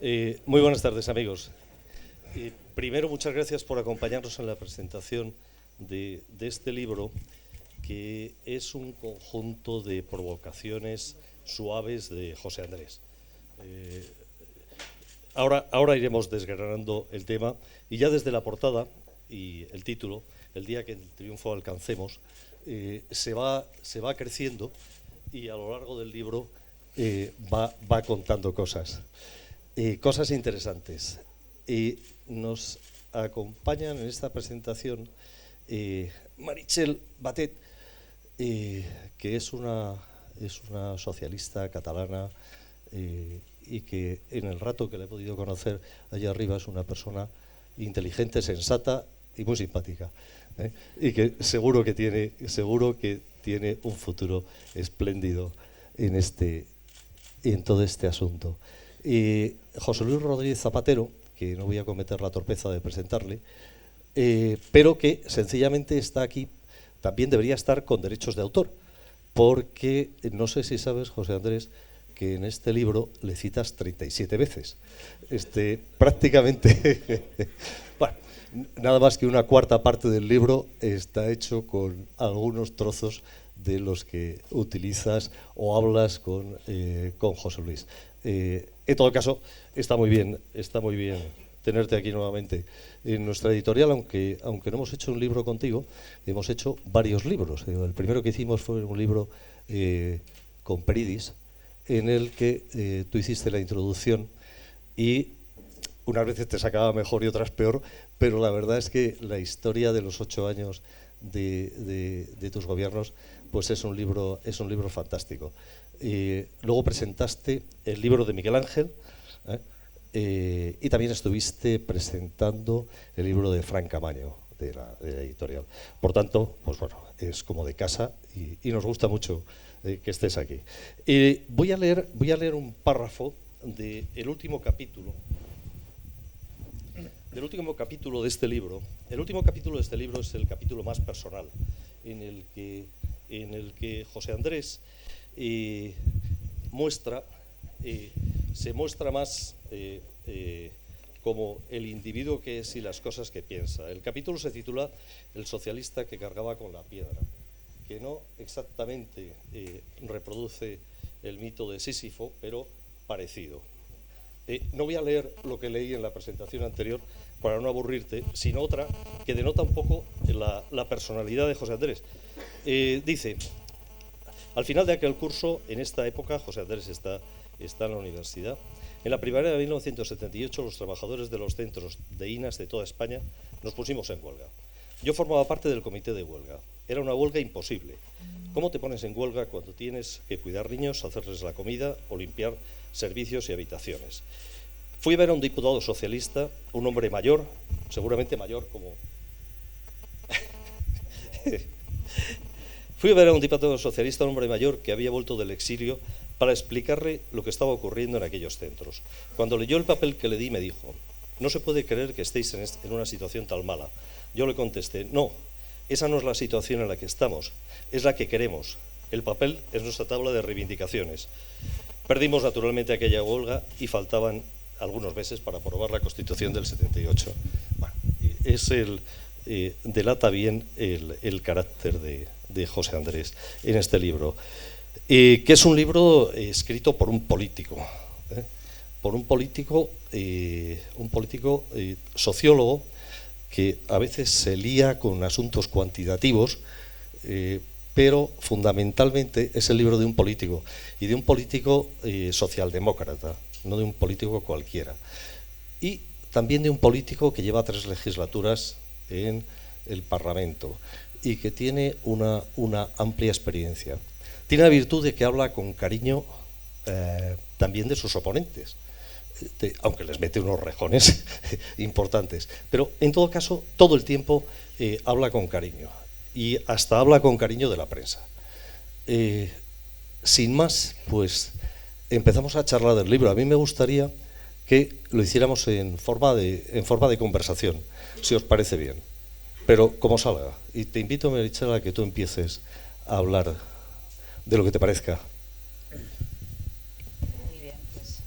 Muy buenas tardes, amigos. Primero, muchas gracias por acompañarnos en la presentación de este libro, que es un conjunto de provocaciones suaves de José Andrés. Ahora iremos desgranando el tema, y ya desde la portada y el título, El día que el triunfo alcancemos, se va creciendo, y a lo largo del libro va contando cosas interesantes. Nos acompañan en esta presentación Meritxell Batet, que es una socialista catalana, y que en el rato que le he podido conocer allá arriba es una persona inteligente, sensata y muy simpática, y que seguro que tiene un futuro espléndido en todo este asunto. José Luis Rodríguez Zapatero, que no voy a cometer la torpeza de presentarle, pero que sencillamente está aquí, también debería estar con derechos de autor, porque no sé si sabes, José Andrés, que en este libro le citas 37 veces. Prácticamente, bueno, nada más que una cuarta parte del libro está hecho con algunos trozos de los que utilizas o hablas con José Luis. En todo caso, está muy bien tenerte aquí nuevamente en nuestra editorial, aunque no hemos hecho un libro contigo, hemos hecho varios libros. El primero que hicimos fue un libro con Peridis, en el que tú hiciste la introducción, y unas veces te sacaba mejor y otras peor, pero la verdad es que la historia de los 8 años de tus gobiernos pues es un libro fantástico. Luego presentaste el libro de Miguel Ángel, y también estuviste presentando el libro de Fran Camaño, de la editorial. Por tanto, pues bueno, es como de casa, y nos gusta mucho que estés aquí. Voy a leer un párrafo del último capítulo. Del último capítulo de este libro. El último capítulo de este libro es el capítulo más personal, en el que José Andrés se muestra más como el individuo que es y las cosas que piensa. El capítulo se titula El socialista que cargaba con la piedra, que no exactamente reproduce el mito de Sísifo, pero parecido. No voy a leer lo que leí en la presentación anterior para no aburrirte, sino otra que denota un poco la personalidad de José Andrés. Dice: al final de aquel curso, en esta época, José Andrés está en la universidad. En la primavera de 1978, los trabajadores de los centros de INAS de toda España nos pusimos en huelga. Yo formaba parte del comité de huelga. Era una huelga imposible. ¿Cómo te pones en huelga cuando tienes que cuidar niños, hacerles la comida o limpiar servicios y habitaciones? Fui a ver a un diputado socialista, un hombre mayor, seguramente mayor como... Fui a ver a un diputado socialista, un hombre mayor que había vuelto del exilio, para explicarle lo que estaba ocurriendo en aquellos centros. Cuando leyó el papel que le di, me dijo: no se puede creer que estéis en una situación tan mala. Yo le contesté: no, esa no es la situación en la que estamos, es la que queremos. El papel es nuestra tabla de reivindicaciones. Perdimos naturalmente aquella huelga y faltaban algunos meses para aprobar la Constitución del 78. Bueno, delata bien el carácter de José Andrés en este libro, que es un libro escrito por un político, sociólogo, que a veces se lía con asuntos cuantitativos, pero fundamentalmente es el libro de un político, y de un político socialdemócrata, no de un político cualquiera, y también de un político que lleva 3 legislaturas en el Parlamento y que tiene una amplia experiencia. Tiene la virtud de que habla con cariño también de sus oponentes, aunque les mete unos rejones importantes, pero en todo caso todo el tiempo habla con cariño, y hasta habla con cariño de la prensa. Sin más, pues empezamos a charlar del libro. A mí me gustaría que lo hiciéramos en forma de conversación, si os parece bien, pero como salga. Y te invito, Meritxell, a que tú empieces a hablar de lo que te parezca. Muy bien, pues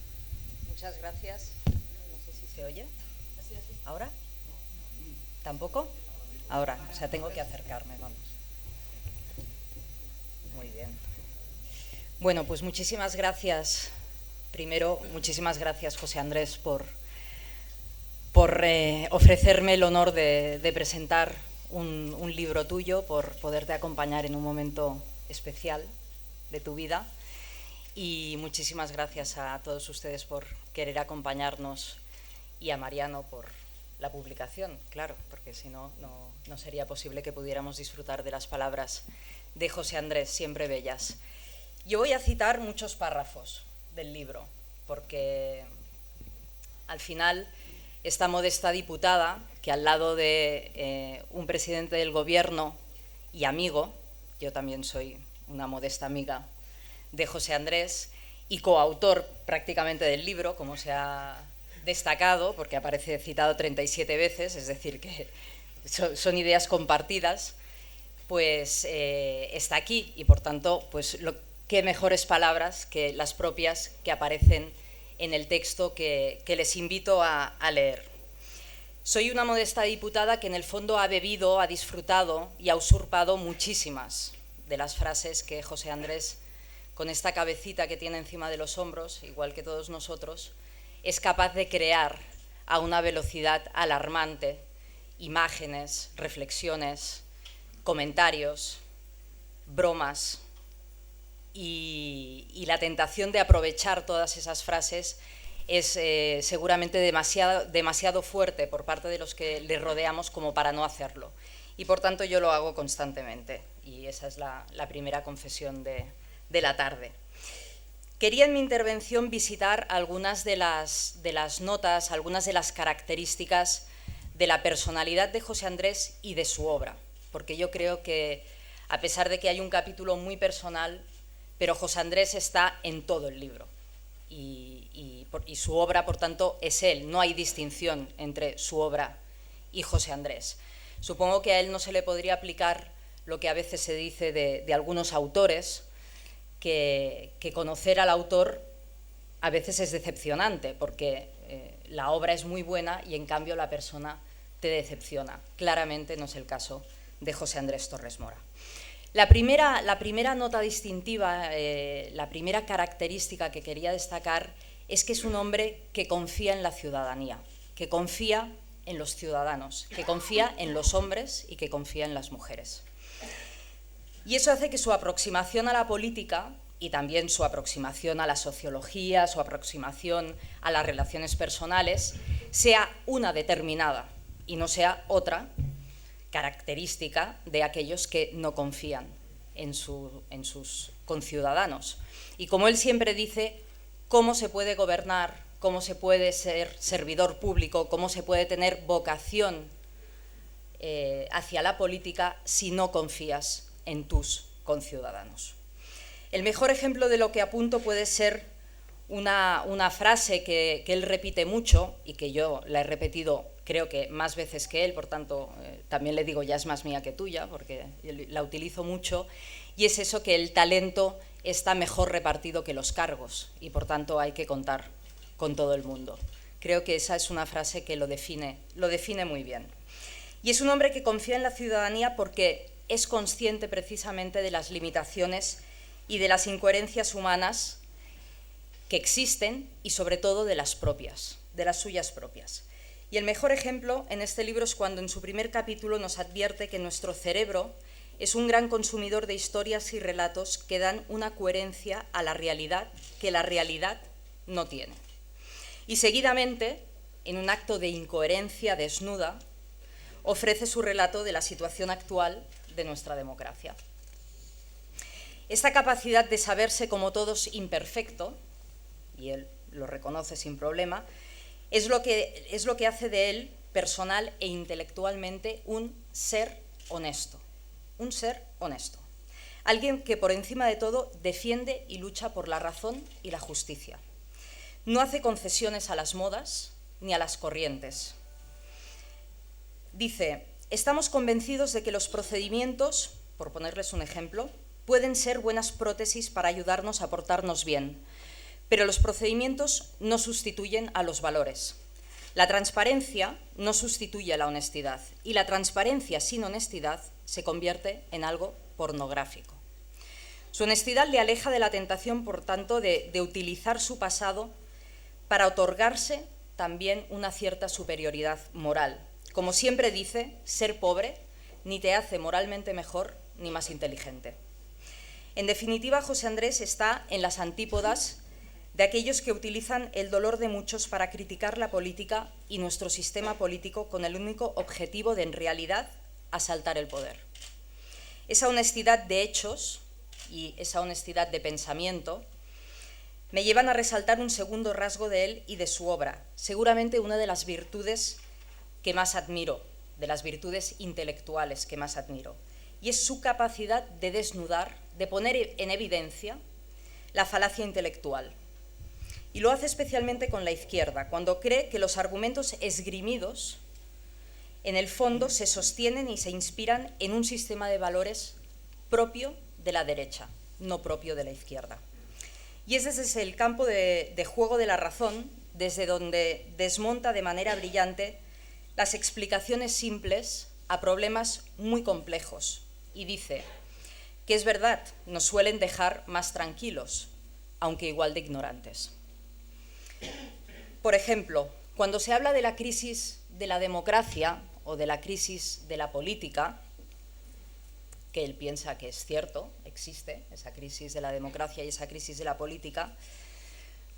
muchas gracias. ¿Se oye? ¿Ahora? ¿Tampoco? Ahora, o sea, tengo que acercarme, vamos. Muy bien. Bueno, pues muchísimas gracias. Primero, muchísimas gracias, José Andrés, por ofrecerme el honor de presentar un libro tuyo, por poderte acompañar en un momento especial de tu vida. Y muchísimas gracias a todos ustedes por querer acompañarnos y a Mariano por la publicación, claro, porque si no, no sería posible que pudiéramos disfrutar de las palabras de José Andrés, siempre bellas. Yo voy a citar muchos párrafos del libro, porque al final esta modesta diputada, que al lado de un presidente del gobierno y amigo, yo también soy una modesta amiga de José Andrés y coautor prácticamente del libro, como se ha destacado, porque aparece citado 37 veces, es decir, que son ideas compartidas, pues está aquí y por tanto, pues qué mejores palabras que las propias que aparecen en el texto que les invito a leer. Soy una modesta diputada que en el fondo ha bebido, ha disfrutado y ha usurpado muchísimas de las frases que José Andrés, con esta cabecita que tiene encima de los hombros, igual que todos nosotros, es capaz de crear a una velocidad alarmante imágenes, reflexiones, comentarios, bromas y la tentación de aprovechar todas esas frases es seguramente demasiado fuerte por parte de los que le rodeamos como para no hacerlo. Y por tanto yo lo hago constantemente y esa es la primera confesión de la tarde. Quería en mi intervención visitar algunas de las notas, algunas de las características de la personalidad de José Andrés y de su obra, porque yo creo que a pesar de que hay un capítulo muy personal, pero José Andrés está en todo el libro y su obra, por tanto, es él, no hay distinción entre su obra y José Andrés. Supongo que a él no se le podría aplicar lo que a veces se dice de algunos autores, que conocer al autor a veces es decepcionante, porque la obra es muy buena y en cambio la persona te decepciona. Claramente no es el caso de José Andrés Torres Mora. La primera nota distintiva, la primera característica que quería destacar es que es un hombre que confía en la ciudadanía, que confía en los ciudadanos, que confía en los hombres y que confía en las mujeres. Y eso hace que su aproximación a la política y también su aproximación a la sociología, su aproximación a las relaciones personales, sea una determinada y no sea otra característica de aquellos que no confían en sus conciudadanos. Y como él siempre dice, ¿cómo se puede gobernar? ¿Cómo se puede ser servidor público? ¿Cómo se puede tener vocación hacia la política si no confías en tus conciudadanos? El mejor ejemplo de lo que apunto puede ser una frase que él repite mucho y que yo la he repetido creo que más veces que él, por tanto también le digo ya es más mía que tuya porque la utilizo mucho, y es eso, que el talento está mejor repartido que los cargos y por tanto hay que contar con todo el mundo. Creo que esa es una frase que lo define muy bien. Y es un hombre que confía en la ciudadanía porque es consciente precisamente de las limitaciones y de las incoherencias humanas que existen y sobre todo de las propias, de las suyas propias. Y el mejor ejemplo en este libro es cuando en su primer capítulo nos advierte que nuestro cerebro es un gran consumidor de historias y relatos que dan una coherencia a la realidad que la realidad no tiene. Y seguidamente, en un acto de incoherencia desnuda, ofrece su relato de la situación actual de nuestra democracia. Esta capacidad de saberse como todos imperfecto, y él lo reconoce sin problema, es lo que hace de él personal e intelectualmente un ser honesto. Un ser honesto. Alguien que por encima de todo defiende y lucha por la razón y la justicia. No hace concesiones a las modas ni a las corrientes. Dice, estamos convencidos de que los procedimientos, por ponerles un ejemplo, pueden ser buenas prótesis para ayudarnos a portarnos bien, pero los procedimientos no sustituyen a los valores. La transparencia no sustituye a la honestidad y la transparencia sin honestidad se convierte en algo pornográfico. Su honestidad le aleja de la tentación, por tanto, de utilizar su pasado para otorgarse también una cierta superioridad moral. Como siempre dice, ser pobre ni te hace moralmente mejor ni más inteligente. En definitiva, José Andrés está en las antípodas de aquellos que utilizan el dolor de muchos para criticar la política y nuestro sistema político con el único objetivo de, en realidad, asaltar el poder. Esa honestidad de hechos y esa honestidad de pensamiento me llevan a resaltar un segundo rasgo de él y de su obra, seguramente una de las virtudes que más admiro, de las virtudes intelectuales que más admiro, y es su capacidad de desnudar, de poner en evidencia la falacia intelectual. Y lo hace especialmente con la izquierda, cuando cree que los argumentos esgrimidos en el fondo se sostienen y se inspiran en un sistema de valores propio de la derecha, no propio de la izquierda. Y es desde el campo de juego de la razón, desde donde desmonta de manera brillante las explicaciones simples a problemas muy complejos. Y dice que es verdad, nos suelen dejar más tranquilos, aunque igual de ignorantes. Por ejemplo, cuando se habla de la crisis de la democracia o de la crisis de la política, que él piensa que es cierto, existe esa crisis de la democracia y esa crisis de la política,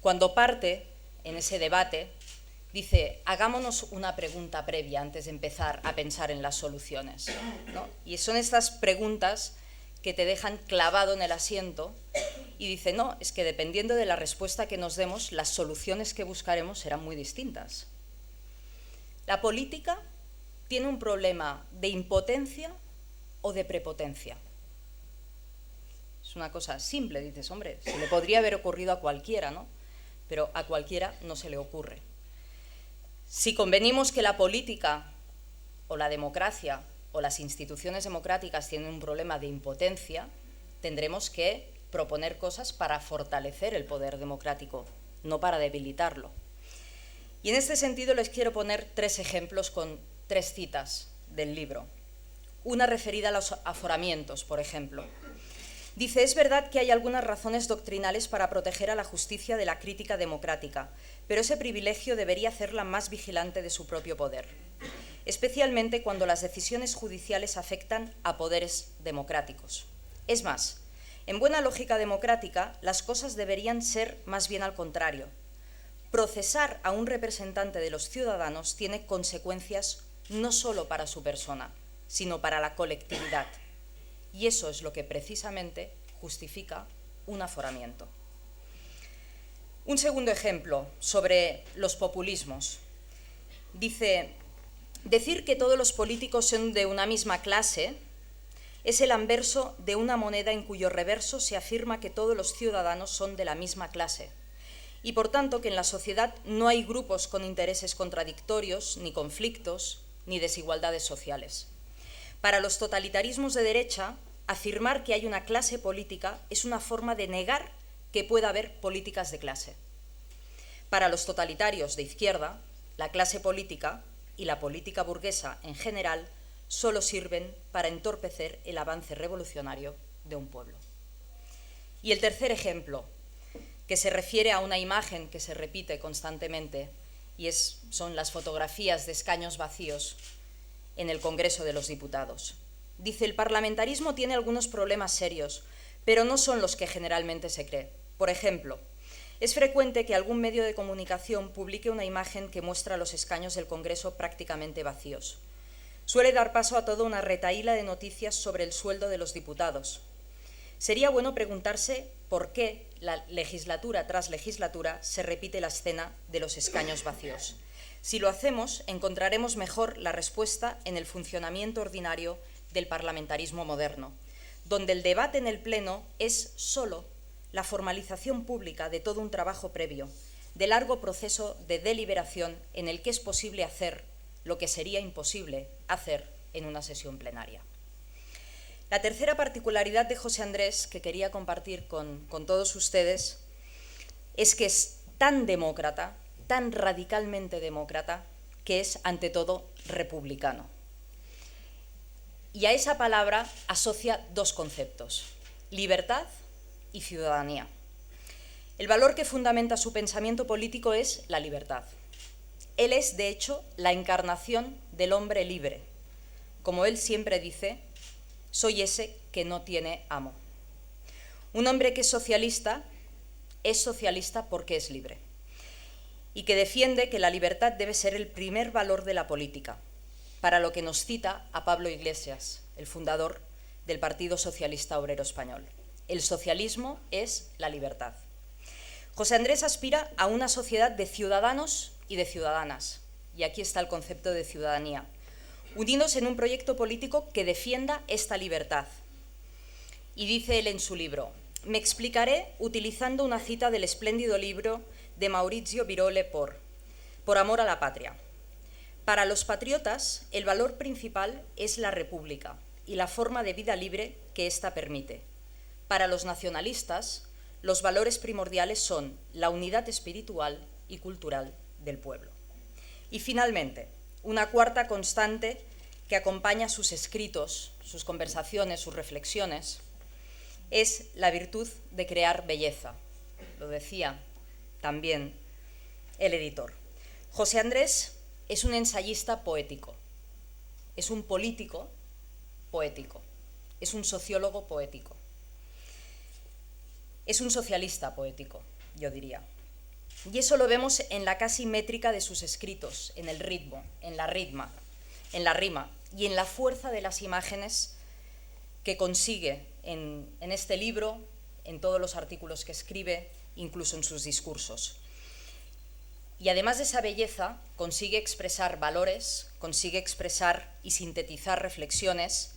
cuando parte en ese debate, dice, hagámonos una pregunta previa antes de empezar a pensar en las soluciones, ¿no? Y son estas preguntas que te dejan clavado en el asiento y dice, no, es que dependiendo de la respuesta que nos demos, las soluciones que buscaremos serán muy distintas. La política tiene un problema de impotencia o de prepotencia. Es una cosa simple, dices, hombre, se le podría haber ocurrido a cualquiera, ¿no? Pero a cualquiera no se le ocurre. Si convenimos que la política o la democracia o las instituciones democráticas tienen un problema de impotencia, tendremos que proponer cosas para fortalecer el poder democrático, no para debilitarlo. Y en este sentido les quiero poner 3 ejemplos con 3 citas del libro. Una referida a los aforamientos, por ejemplo. Dice, es verdad que hay algunas razones doctrinales para proteger a la justicia de la crítica democrática, pero ese privilegio debería hacerla más vigilante de su propio poder, especialmente cuando las decisiones judiciales afectan a poderes democráticos. Es más, en buena lógica democrática, las cosas deberían ser más bien al contrario. Procesar a un representante de los ciudadanos tiene consecuencias no solo para su persona, sino para la colectividad. Y eso es lo que precisamente justifica un aforamiento. Un segundo ejemplo sobre los populismos. Dice, decir que todos los políticos son de una misma clase es el anverso de una moneda en cuyo reverso se afirma que todos los ciudadanos son de la misma clase y por tanto que en la sociedad no hay grupos con intereses contradictorios, ni conflictos, ni desigualdades sociales. Para los totalitarismos de derecha, afirmar que hay una clase política es una forma de negar que pueda haber políticas de clase. Para los totalitarios de izquierda, la clase política y la política burguesa en general solo sirven para entorpecer el avance revolucionario de un pueblo. Y el tercer ejemplo, que se refiere a una imagen que se repite constantemente, y son las fotografías de escaños vacíos en el Congreso de los Diputados. Dice, el parlamentarismo tiene algunos problemas serios, pero no son los que generalmente se cree. Por ejemplo, es frecuente que algún medio de comunicación publique una imagen que muestra los escaños del Congreso prácticamente vacíos. Suele dar paso a toda una retahíla de noticias sobre el sueldo de los diputados. Sería bueno preguntarse por qué legislatura tras legislatura se repite la escena de los escaños vacíos. Si lo hacemos, encontraremos mejor la respuesta en el funcionamiento ordinario del parlamentarismo moderno, donde el debate en el Pleno es solo la formalización pública de todo un trabajo previo, de largo proceso de deliberación en el que es posible hacer lo que sería imposible hacer en una sesión plenaria. La tercera particularidad de José Andrés, que quería compartir con todos ustedes, es que es tan demócrata tan radicalmente demócrata que es, ante todo, republicano. Y a esa palabra asocia dos conceptos: libertad y ciudadanía. El valor que fundamenta su pensamiento político es la libertad. Él es, de hecho, la encarnación del hombre libre. Como él siempre dice, soy ese que no tiene amo. Un hombre que es socialista porque es libre, y que defiende que la libertad debe ser el primer valor de la política, para lo que nos cita a Pablo Iglesias, el fundador del Partido Socialista Obrero Español. El socialismo es la libertad. José Andrés aspira a una sociedad de ciudadanos y de ciudadanas, y aquí está el concepto de ciudadanía, unidos en un proyecto político que defienda esta libertad. Y dice él en su libro: me explicaré utilizando una cita del espléndido libro de Maurizio Virole Por amor a la patria. Para los patriotas, el valor principal es la república y la forma de vida libre que ésta permite. Para los nacionalistas, los valores primordiales son la unidad espiritual y cultural del pueblo. Y finalmente, una cuarta constante que acompaña sus escritos, sus conversaciones, sus reflexiones, es la virtud de crear belleza. Lo decía también el editor. José Andrés es un ensayista poético, es un político poético, es un sociólogo poético, es un socialista poético, yo diría. Y eso lo vemos en la casi métrica de sus escritos, en el ritmo, en la rima y en la fuerza de las imágenes que consigue en este libro, en todos los artículos que escribe, incluso en sus discursos. Y además de esa belleza, consigue expresar valores, consigue expresar y sintetizar reflexiones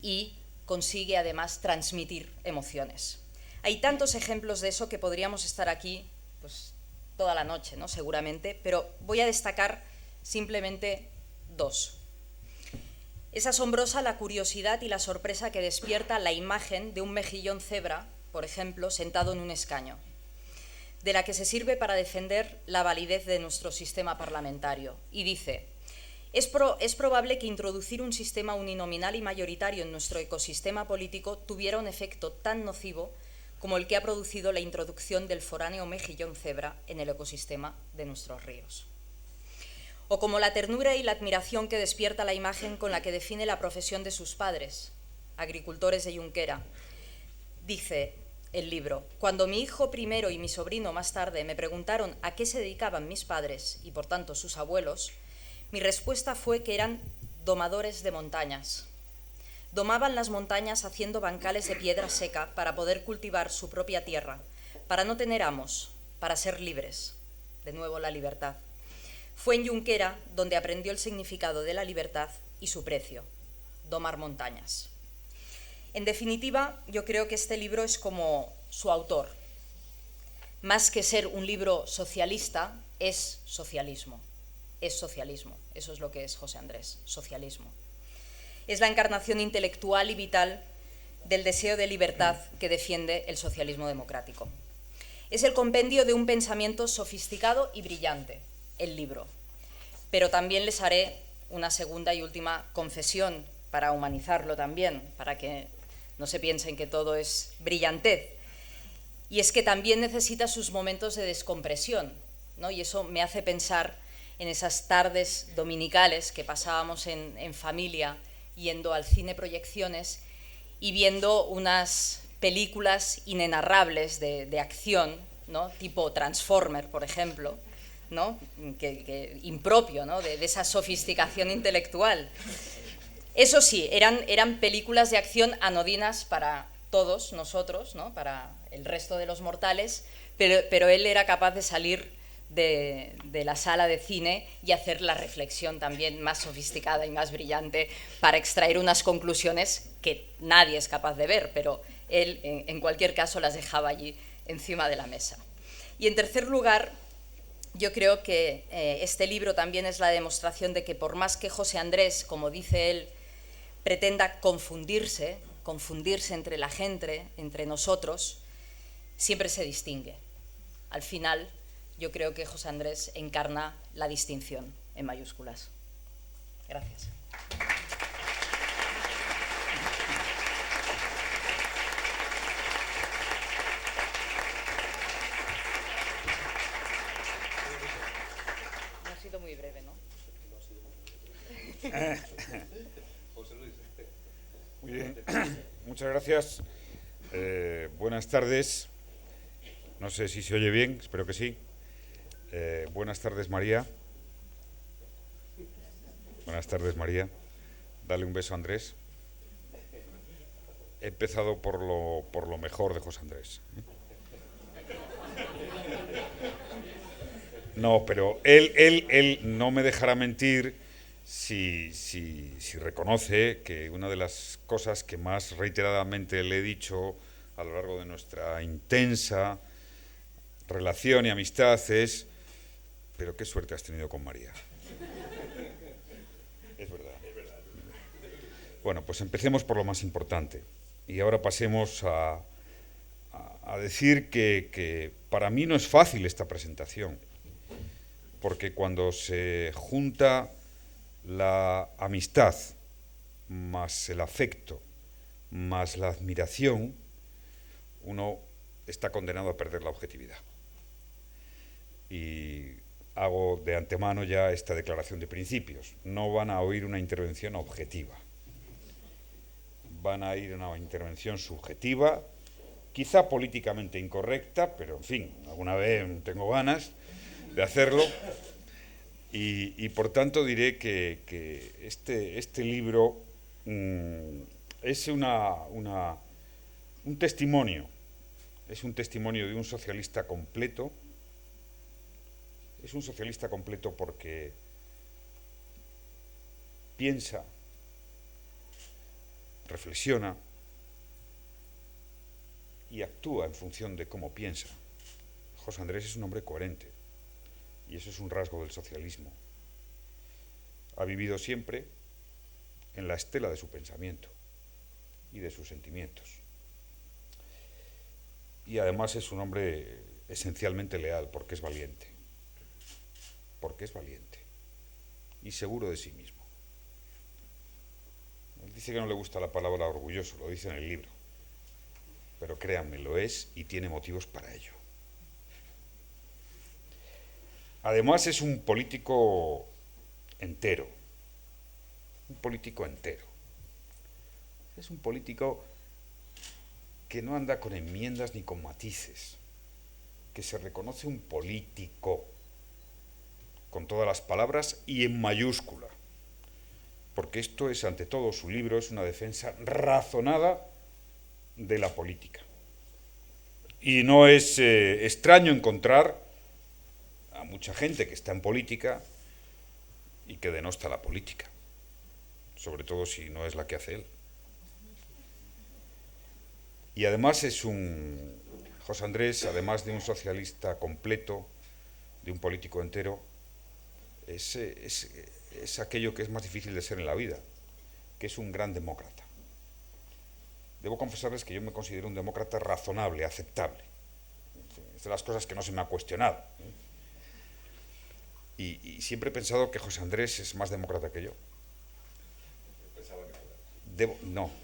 y consigue además transmitir emociones. Hay tantos ejemplos de eso que podríamos estar aquí pues, toda la noche, ¿no? Seguramente, pero voy a destacar simplemente dos. Es asombrosa la curiosidad y la sorpresa que despierta la imagen de un mejillón cebra, por ejemplo, sentado en un escaño, de la que se sirve para defender la validez de nuestro sistema parlamentario. Y dice: es probable que introducir un sistema uninominal y mayoritario en nuestro ecosistema político tuviera un efecto tan nocivo como el que ha producido la introducción del foráneo mejillón cebra en el ecosistema de nuestros ríos. O como la ternura y la admiración que despierta la imagen con la que define la profesión de sus padres, agricultores de Junquera. Dice el libro: cuando mi hijo primero y mi sobrino más tarde me preguntaron a qué se dedicaban mis padres y por tanto sus abuelos, mi respuesta fue que eran domadores de montañas. Domaban las montañas haciendo bancales de piedra seca para poder cultivar su propia tierra, para no tener amos, para ser libres. De nuevo la libertad. Fue en Junquera donde aprendió el significado de la libertad y su precio: domar montañas. En definitiva, yo creo que este libro es como su autor. Más que ser un libro socialista, es socialismo. Es socialismo. Eso es lo que es José Andrés, socialismo. Es la encarnación intelectual y vital del deseo de libertad que defiende el socialismo democrático. Es el compendio de un pensamiento sofisticado y brillante, el libro. Pero también les haré una segunda y última confesión para humanizarlo también, para que no se piensen que todo es brillantez. Y es que también necesita sus momentos de descompresión, ¿no? Y eso me hace pensar en esas tardes dominicales que pasábamos en familia, yendo al cine proyecciones y viendo unas películas inenarrables de acción, ¿no? Tipo Transformer, por ejemplo, ¿no? que impropio, ¿no? de esa sofisticación intelectual. Eso sí, eran películas de acción anodinas para todos nosotros, ¿no? Para el resto de los mortales, pero él era capaz de salir de la sala de cine y hacer la reflexión también más sofisticada y más brillante para extraer unas conclusiones que nadie es capaz de ver, pero él en cualquier caso las dejaba allí encima de la mesa. Y en tercer lugar, yo creo que este libro también es la demostración de que por más que José Andrés, como dice él, pretenda confundirse entre la gente, entre nosotros, siempre se distingue. Al final, yo creo que José Andrés encarna la distinción en mayúsculas. Gracias. No ha sido muy breve, ¿no? Muy bien, muchas gracias. Buenas tardes. No sé si se oye bien, espero que sí. Buenas tardes, María. Buenas tardes, María. Dale un beso a Andrés. He empezado por lo mejor de José Andrés. No, pero él no me dejará mentir si reconoce que una de las cosas que más reiteradamente le he dicho a lo largo de nuestra intensa relación y amistad es: pero qué suerte has tenido con María. Es verdad. Bueno, pues empecemos por lo más importante. Y ahora pasemos a decir que para mí no es fácil esta presentación, porque cuando se junta la amistad más el afecto más la admiración, uno está condenado a perder la objetividad. Y hago de antemano ya esta declaración de principios. No van a oír una intervención objetiva. Van a oír una intervención subjetiva, quizá políticamente incorrecta, pero en fin, alguna vez tengo ganas de hacerlo. Y por tanto diré que este libro es un testimonio. Es un testimonio de un socialista completo. Es un socialista completo porque piensa, reflexiona y actúa en función de cómo piensa. José Andrés es un hombre coherente y eso es un rasgo del socialismo. Ha vivido siempre en la estela de su pensamiento y de sus sentimientos. Y además es un hombre esencialmente leal porque es valiente. Porque es valiente y seguro de sí mismo. Él dice que no le gusta la palabra orgulloso, lo dice en el libro, pero créanme, lo es y tiene motivos para ello. Además es un político entero, un político entero. Es un político que no anda con enmiendas ni con matices, que se reconoce un político, con todas las palabras y en mayúscula, porque esto es, ante todo, su libro es una defensa razonada de la política. Y no es extraño encontrar a mucha gente que está en política y que denosta la política, sobre todo si no es la que hace él. Y además José Andrés, además de un socialista completo, de un político entero, es aquello que es más difícil de ser en la vida, que es un gran demócrata. Debo confesarles que yo me considero un demócrata razonable, aceptable. Es de las cosas que no se me ha cuestionado. Y siempre he pensado que José Andrés es más demócrata que yo.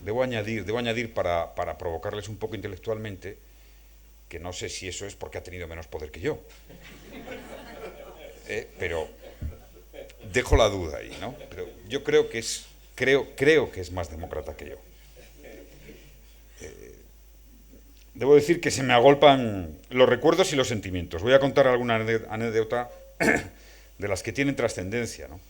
Debo añadir para provocarles un poco intelectualmente, que no sé si eso es porque ha tenido menos poder que yo. Pero dejo la duda ahí, ¿no? Pero yo creo que es más demócrata que yo. Debo decir que se me agolpan los recuerdos y los sentimientos. Voy a contar alguna anécdota de las que tienen trascendencia, ¿no?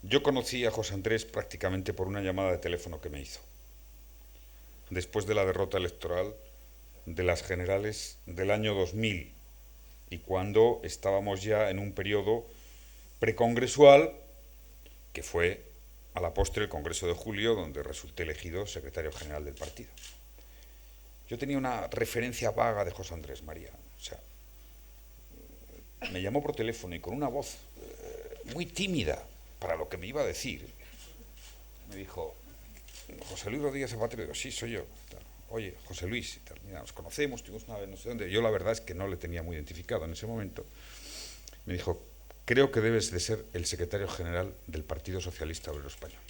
Yo conocí a José Andrés prácticamente por una llamada de teléfono que me hizo, después de la derrota electoral de las generales del año 2000, y cuando estábamos ya en un periodo precongresual, que fue a la postre el Congreso de Julio, donde resulté elegido secretario general del partido. Yo tenía una referencia vaga de José Andrés, María. O sea, me llamó por teléfono y con una voz muy tímida para lo que me iba a decir, me dijo: José Luis Rodríguez Zapatero. Digo: sí, soy yo. oye, José Luis, mira, nos conocemos, tuvimos una vez no sé dónde. Yo la verdad es que no le tenía muy identificado en ese momento. Me dijo, creo que debes de ser el secretario general del Partido Socialista Obrero Español.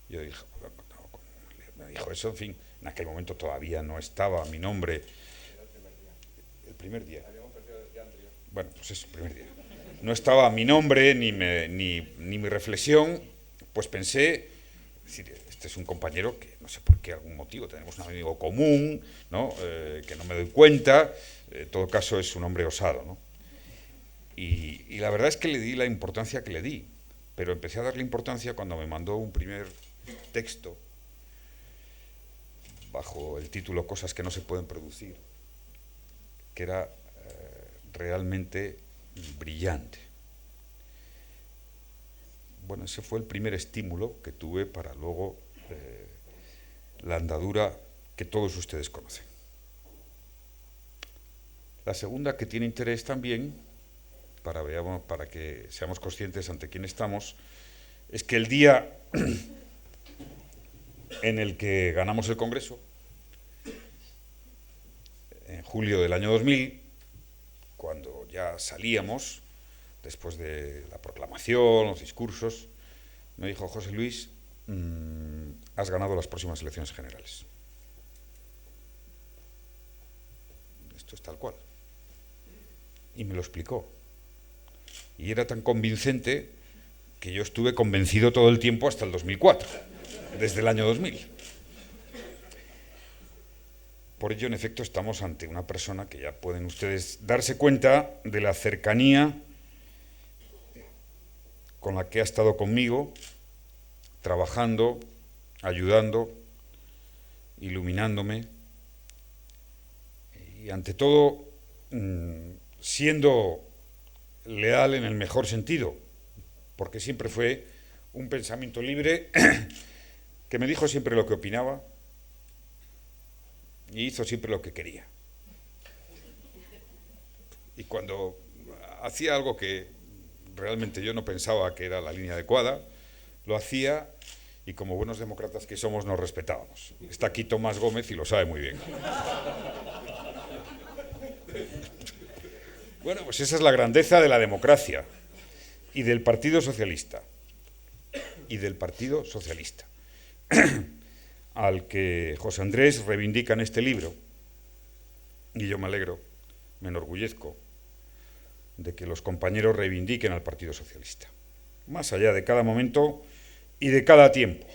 Yo dije, no, me dijo eso, en fin, en aquel momento todavía no estaba mi nombre. El primer día. Bueno, pues es el primer día. No estaba mi nombre ni mi reflexión, pues pensé, decir, este es un compañero que no sé por qué, algún motivo, tenemos un amigo común, ¿no? Que no me doy cuenta, en todo caso es un hombre osado, ¿no? Y la verdad es que le di la importancia que le di, pero empecé a darle importancia cuando me mandó un primer texto bajo el título Cosas que no se pueden producir, que era realmente brillante. Bueno, ese fue el primer estímulo que tuve para luego la andadura que todos ustedes conocen. La segunda, que tiene interés también, para que seamos conscientes ante quién estamos, es que el día en el que ganamos el Congreso, en julio del año 2000, cuando ya salíamos, después de la proclamación, los discursos, me dijo, José Luis, has ganado las próximas elecciones generales. Esto es tal cual. Y me lo explicó. Y era tan convincente que yo estuve convencido todo el tiempo hasta el 2004, desde el año 2000. Por ello, en efecto, estamos ante una persona que ya pueden ustedes darse cuenta de la cercanía con la que ha estado conmigo, trabajando, ayudando, iluminándome y, ante todo, siendo leal en el mejor sentido, porque siempre fue un pensamiento libre que me dijo siempre lo que opinaba y hizo siempre lo que quería. Y cuando hacía algo que realmente yo no pensaba que era la línea adecuada, lo hacía y, como buenos demócratas que somos, nos respetábamos. Está aquí Tomás Gómez y lo sabe muy bien. Bueno, pues esa es la grandeza de la democracia y del Partido Socialista. Y del Partido Socialista, al que José Andrés reivindica en este libro, y yo me alegro, me enorgullezco de que los compañeros reivindiquen al Partido Socialista, más allá de cada momento y de cada tiempo.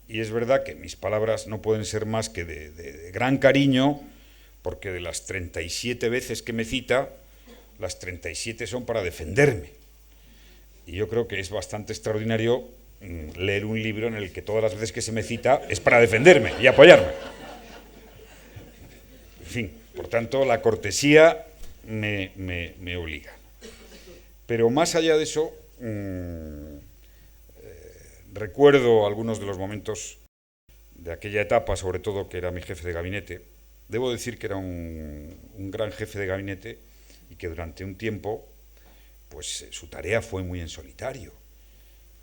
Y es verdad que mis palabras no pueden ser más que de gran cariño, porque de las 37 veces que me cita, las 37 son para defenderme. Y yo creo que es bastante extraordinario leer un libro en el que todas las veces que se me cita es para defenderme y apoyarme. En fin, por tanto, la cortesía me obliga. Pero más allá de eso, recuerdo algunos de los momentos de aquella etapa, sobre todo que era mi jefe de gabinete. Debo decir que era un gran jefe de gabinete y que durante un tiempo, pues su tarea fue muy en solitario.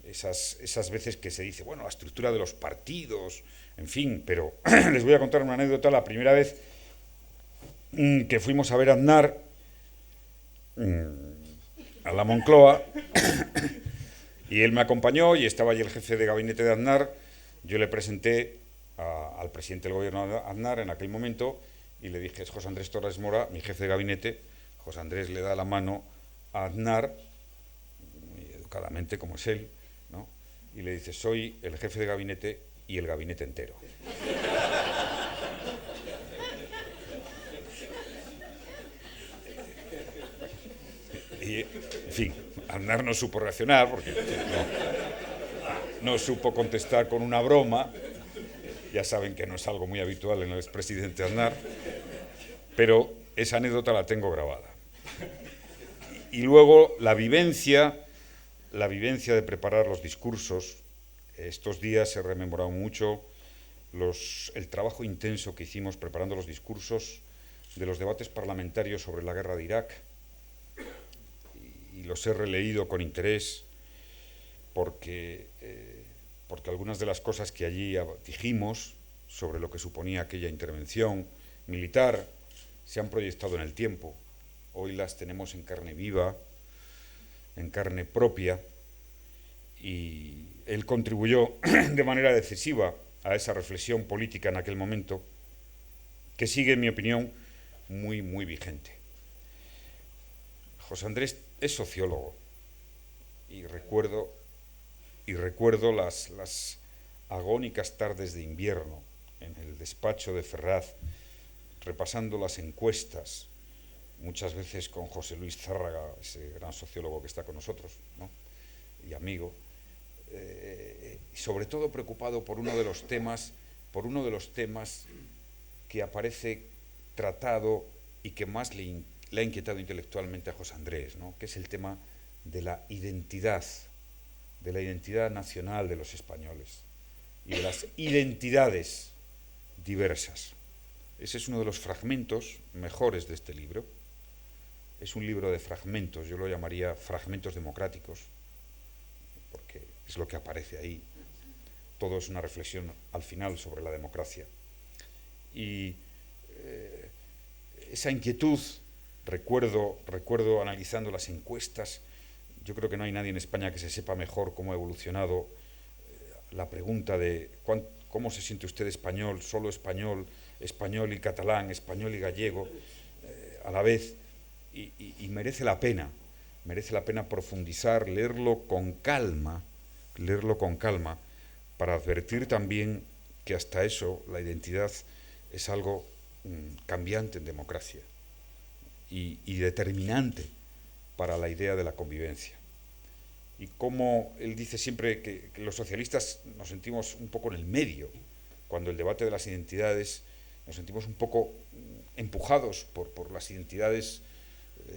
Esas veces que se dice, bueno, la estructura de los partidos, en fin, pero les voy a contar una anécdota. La primera vez que fuimos a ver a Aznar a la Moncloa, y él me acompañó y estaba allí el jefe de gabinete de Aznar. Yo le presenté al presidente del gobierno Aznar en aquel momento y le dije, es José Andrés Torres Mora, mi jefe de gabinete. José Andrés le da la mano a Aznar, muy educadamente como es él, ¿no? Y le dice, soy el jefe de gabinete y el gabinete entero. Y, en fin, Aznar no supo reaccionar porque no supo contestar con una broma. Ya saben que no es algo muy habitual en el expresidente Aznar, pero esa anécdota la tengo grabada. Y luego la vivencia de preparar los discursos. Estos días he rememorado mucho el trabajo intenso que hicimos preparando los discursos de los debates parlamentarios sobre la guerra de Irak, y los he releído con interés porque algunas de las cosas que allí dijimos sobre lo que suponía aquella intervención militar se han proyectado en el tiempo. Hoy las tenemos en carne viva, en carne propia, y él contribuyó de manera decisiva a esa reflexión política en aquel momento, que sigue, en mi opinión, muy, muy vigente. José Andrés es sociólogo, y recuerdo las agónicas tardes de invierno en el despacho de Ferraz, repasando las encuestas, muchas veces con José Luis Zárraga, ese gran sociólogo que está con nosotros, ¿no?, y amigo, sobre todo preocupado por uno de los temas que aparece tratado y que más le ha inquietado intelectualmente a José Andrés, ¿no?, que es el tema de la identidad nacional de los españoles y de las identidades diversas. Ese es uno de los fragmentos mejores de este libro. Es un libro de fragmentos, yo lo llamaría fragmentos democráticos, porque es lo que aparece ahí. Todo es una reflexión al final sobre la democracia. Y esa inquietud, recuerdo analizando las encuestas, yo creo que no hay nadie en España que se sepa mejor cómo ha evolucionado la pregunta de cómo se siente usted español, solo español, español y catalán, español y gallego, a la vez, y merece la pena profundizar, leerlo con calma, para advertir también que hasta eso la identidad es algo cambiante en democracia y determinante para la idea de la convivencia. Y como él dice siempre que los socialistas nos sentimos un poco en el medio, cuando el debate de las identidades nos sentimos un poco empujados por las identidades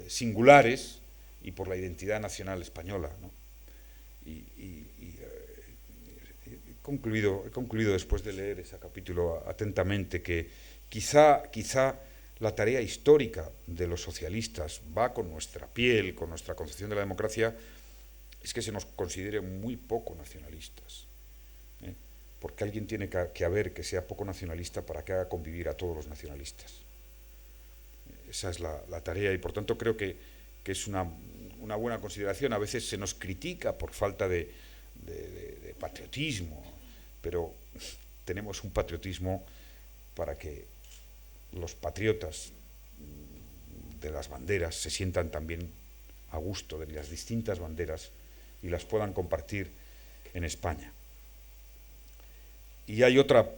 singulares y por la identidad nacional española, ¿no? He concluido después de leer ese capítulo atentamente que quizá la tarea histórica de los socialistas va con nuestra piel, con nuestra concepción de la democracia, es que se nos considere muy poco nacionalistas, ¿eh? Porque alguien tiene que haber que sea poco nacionalista para que haga convivir a todos los nacionalistas. Esa es la tarea, y por tanto creo que es una buena consideración. A veces se nos critica por falta de patriotismo, pero tenemos un patriotismo para que los patriotas de las banderas se sientan también a gusto de las distintas banderas y las puedan compartir en España. Y hay otro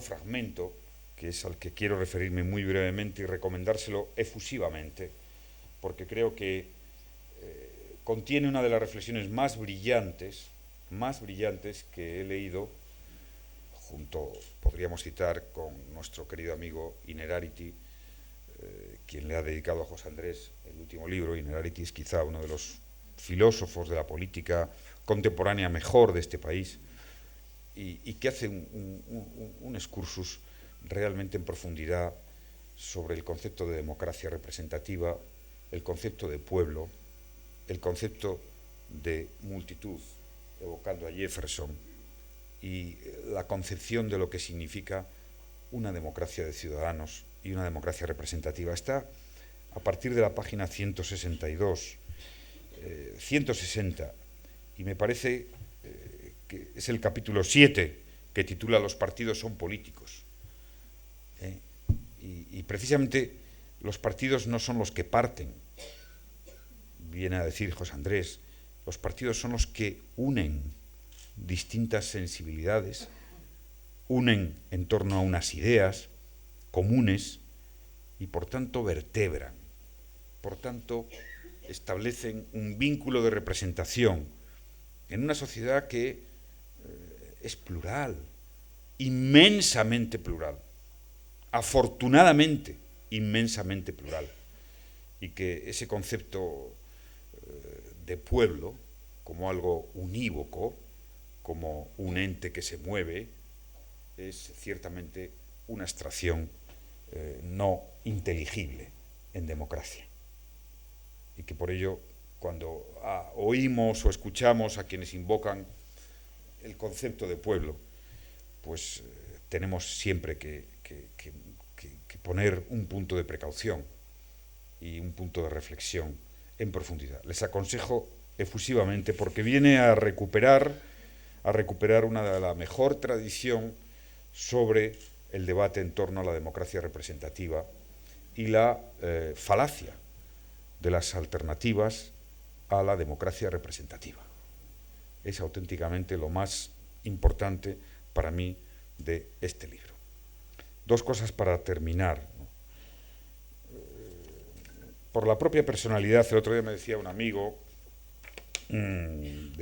fragmento, que es al que quiero referirme muy brevemente y recomendárselo efusivamente, porque creo que contiene una de las reflexiones más brillantes que he leído, podríamos citar con nuestro querido amigo Innerarity, quien le ha dedicado a José Andrés el último libro. Innerarity es quizá uno de los filósofos de la política contemporánea mejor de este país, y que hace un excursus realmente en profundidad sobre el concepto de democracia representativa, el concepto de pueblo, el concepto de multitud, evocando a Jefferson, y la concepción de lo que significa una democracia de ciudadanos y una democracia representativa. Está a partir de la página 160, y me parece que es el capítulo 7, que titula Los partidos son políticos. Y precisamente los partidos no son los que parten, viene a decir José Andrés. Los partidos son los que unen distintas sensibilidades, unen en torno a unas ideas comunes y por tanto vertebran, por tanto establecen un vínculo de representación en una sociedad que es plural, inmensamente plural, afortunadamente inmensamente plural, y que ese concepto de pueblo como algo unívoco, como un ente que se mueve, es ciertamente una abstracción no inteligible en democracia, y que por ello cuando oímos o escuchamos a quienes invocan el concepto de pueblo, pues tenemos siempre que poner un punto de precaución y un punto de reflexión en profundidad. Les aconsejo efusivamente porque viene a recuperar una de la mejor tradición sobre el debate en torno a la democracia representativa y la falacia de las alternativas a la democracia representativa. Es auténticamente lo más importante para mí de este libro. Dos cosas para terminar, ¿no? Por la propia personalidad, el otro día me decía un amigo, un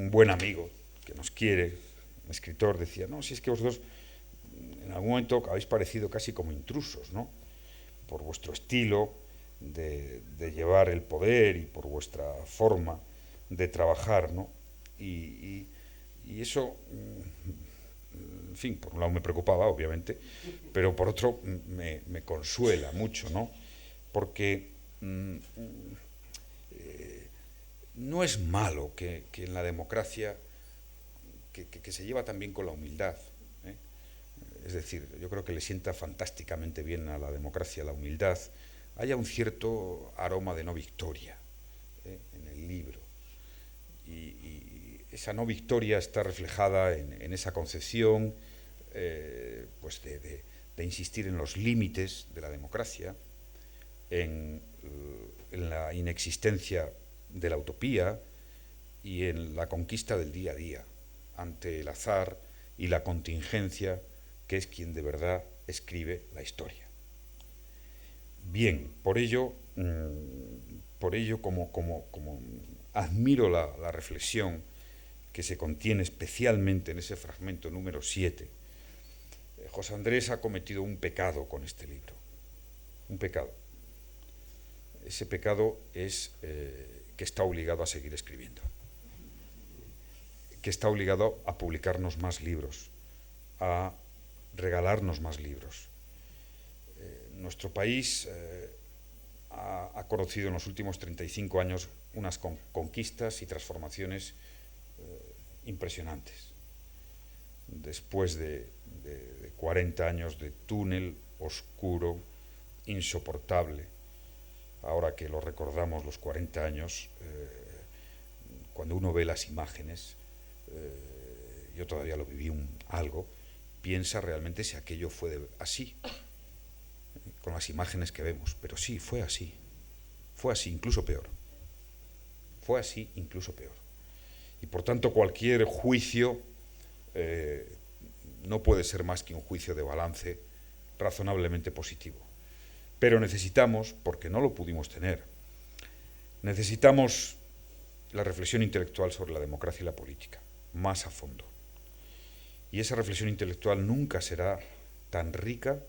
buen amigo que nos quiere, un escritor, decía, no, si es que vosotros en algún momento habéis parecido casi como intrusos, ¿no? Por vuestro estilo de llevar el poder y por vuestra forma de trabajar, ¿no? Y eso, en fin, por un lado me preocupaba, obviamente, pero por otro me consuela mucho, ¿no? Porque no es malo que en la democracia, que se lleva también con la humildad, ¿eh? Es decir, yo creo que le sienta fantásticamente bien a la democracia la humildad, haya un cierto aroma de no victoria en el libro. Y esa no victoria está reflejada en esa concepción pues de insistir en los límites de la democracia, en la inexistencia de la utopía y en la conquista del día a día ante el azar y la contingencia, que es quien de verdad escribe la historia. Bien, por ello como admiro la reflexión que se contiene especialmente en ese fragmento número 7, José Andrés ha cometido un pecado con este libro, un pecado. Ese pecado es que está obligado a seguir escribiendo, que está obligado a publicarnos más libros, a regalarnos más libros. Nuestro país ha conocido en los últimos 35 años unas conquistas y transformaciones impresionantes. Después de 40 años de túnel oscuro, insoportable, ahora que lo recordamos los 40 años, cuando uno ve las imágenes, yo todavía lo viví algo, piensa realmente si aquello fue así, con las imágenes que vemos, pero sí, fue así, incluso peor, fue así, incluso peor. Y por tanto cualquier juicio no puede ser más que un juicio de balance razonablemente positivo. Pero necesitamos, porque no lo pudimos tener, necesitamos la reflexión intelectual sobre la democracia y la política, más a fondo. Y esa reflexión intelectual nunca será tan rica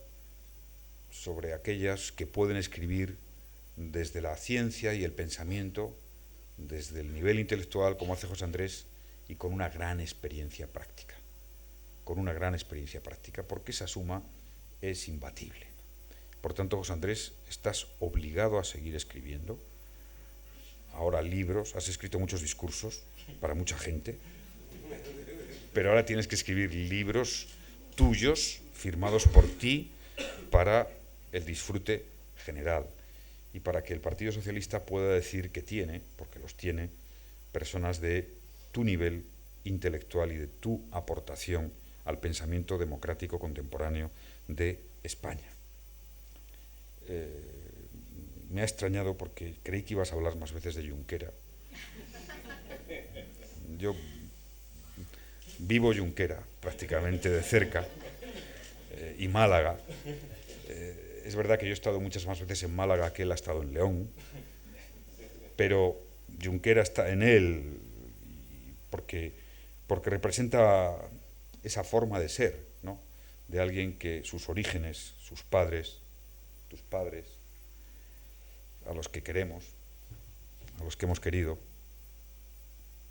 sobre aquellas que pueden escribir desde la ciencia y el pensamiento, desde el nivel intelectual, como hace José Andrés, y con una gran experiencia práctica. Porque esa suma es imbatible. Por tanto, José Andrés, estás obligado a seguir escribiendo. Ahora libros, has escrito muchos discursos para mucha gente, pero ahora tienes que escribir libros tuyos, firmados por ti, para el disfrute general y para que el Partido Socialista pueda decir que tiene, porque los tiene, personas de tu nivel intelectual y de tu aportación al pensamiento democrático contemporáneo de España. Me ha extrañado porque creí que ibas a hablar más veces de Junquera. Yo vivo Junquera prácticamente de cerca y Málaga. Es verdad que yo he estado muchas más veces en Málaga que él ha estado en León, pero Junquera está en él porque representa esa forma de ser, ¿no? De alguien que sus orígenes, sus padres, tus padres, a los que queremos, a los que hemos querido,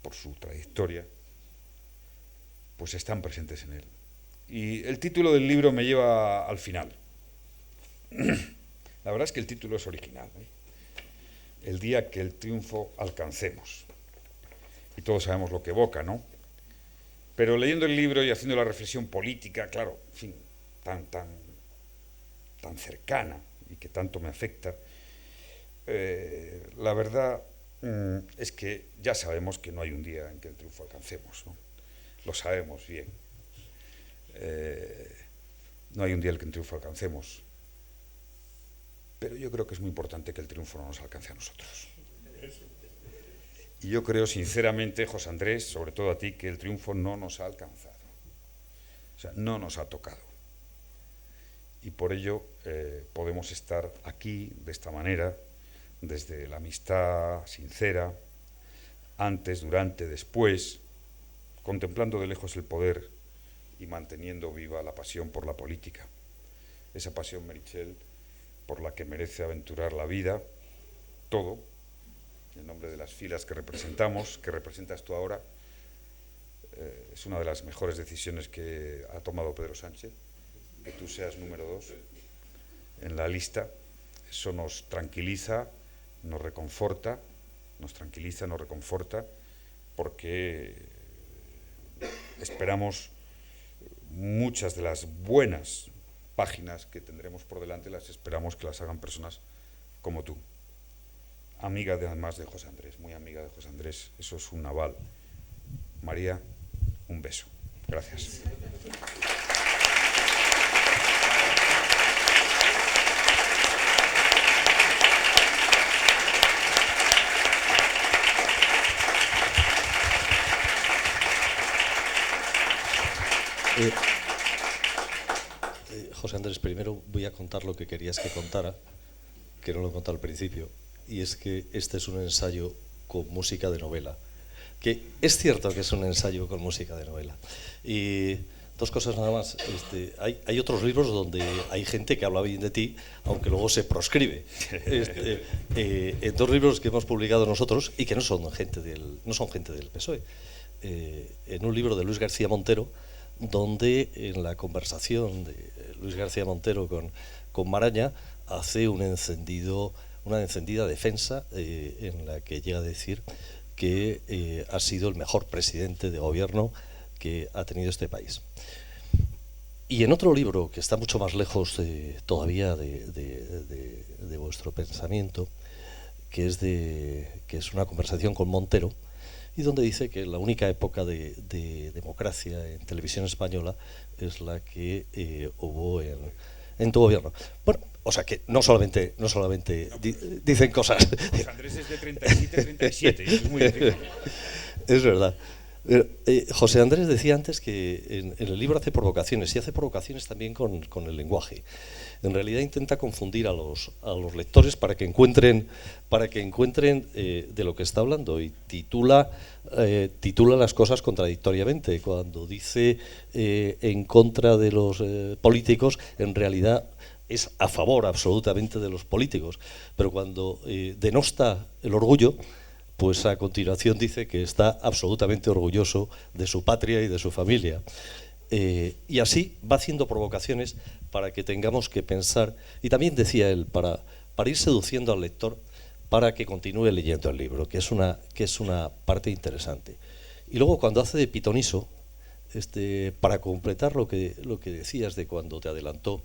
por su trayectoria, pues están presentes en él. Y el título del libro me lleva al final. La verdad es que el título es original, ¿eh? El día que el triunfo alcancemos. Y todos sabemos lo que evoca, ¿no? Pero leyendo el libro y haciendo la reflexión política, claro, en fin, tan cercana y que tanto me afecta, la verdad es que ya sabemos que no hay un día en que el triunfo alcancemos, ¿no? Lo sabemos bien. No hay un día en que el triunfo alcancemos. Pero yo creo que es muy importante que el triunfo no nos alcance a nosotros. Y yo creo sinceramente, José Andrés, sobre todo a ti, que el triunfo no nos ha alcanzado. O sea, no nos ha tocado. Y por ello podemos estar aquí de esta manera, desde la amistad sincera, antes, durante, después, contemplando de lejos el poder y manteniendo viva la pasión por la política. Esa pasión, Meritxell, por la que merece aventurar la vida, todo, en nombre de las filas que representamos, que representas tú ahora. Es una de las mejores decisiones que ha tomado Pedro Sánchez, que tú seas número 2 en la lista. Eso nos tranquiliza, nos reconforta, porque esperamos muchas de las buenas páginas que tendremos por delante, las esperamos que las hagan personas como tú. Amiga además de José Andrés, muy amiga de José Andrés, eso es un aval. María, un beso. Gracias. José Andrés, primero voy a contar lo que querías que contara, que no lo he contado al principio, y es que este es un ensayo con música de novela, que es cierto que es un ensayo con música de novela. Y dos cosas nada más. Hay otros libros donde hay gente que habla bien de ti, aunque luego se proscribe. En dos libros que hemos publicado nosotros y que no son gente del PSOE. En un libro de Luis García Montero, donde en la conversación de Luis García Montero con Maraña hace una encendida defensa en la que llega a decir que ha sido el mejor presidente de gobierno que ha tenido este país. Y en otro libro que está mucho más lejos todavía de vuestro pensamiento, que es una conversación con Montero, y donde dice que la única época de democracia en televisión española es la que hubo en tu gobierno. Bueno, o sea que no solamente dicen cosas. José Andrés es de 37, eso es muy difícil. Es verdad. José Andrés decía antes que en el libro hace provocaciones, y hace provocaciones también con el lenguaje. En realidad intenta confundir a los lectores para que encuentren de lo que está hablando, y titula las cosas contradictoriamente. Cuando dice en contra de los políticos, en realidad es a favor absolutamente de los políticos, pero cuando denosta el orgullo, pues a continuación dice que está absolutamente orgulloso de su patria y de su familia. Y así va haciendo provocaciones para que tengamos que pensar, y también decía él, para ir seduciendo al lector para que continúe leyendo el libro, que es una parte interesante. Y luego cuando hace de pitoniso, para completar lo que decías de cuando te adelantó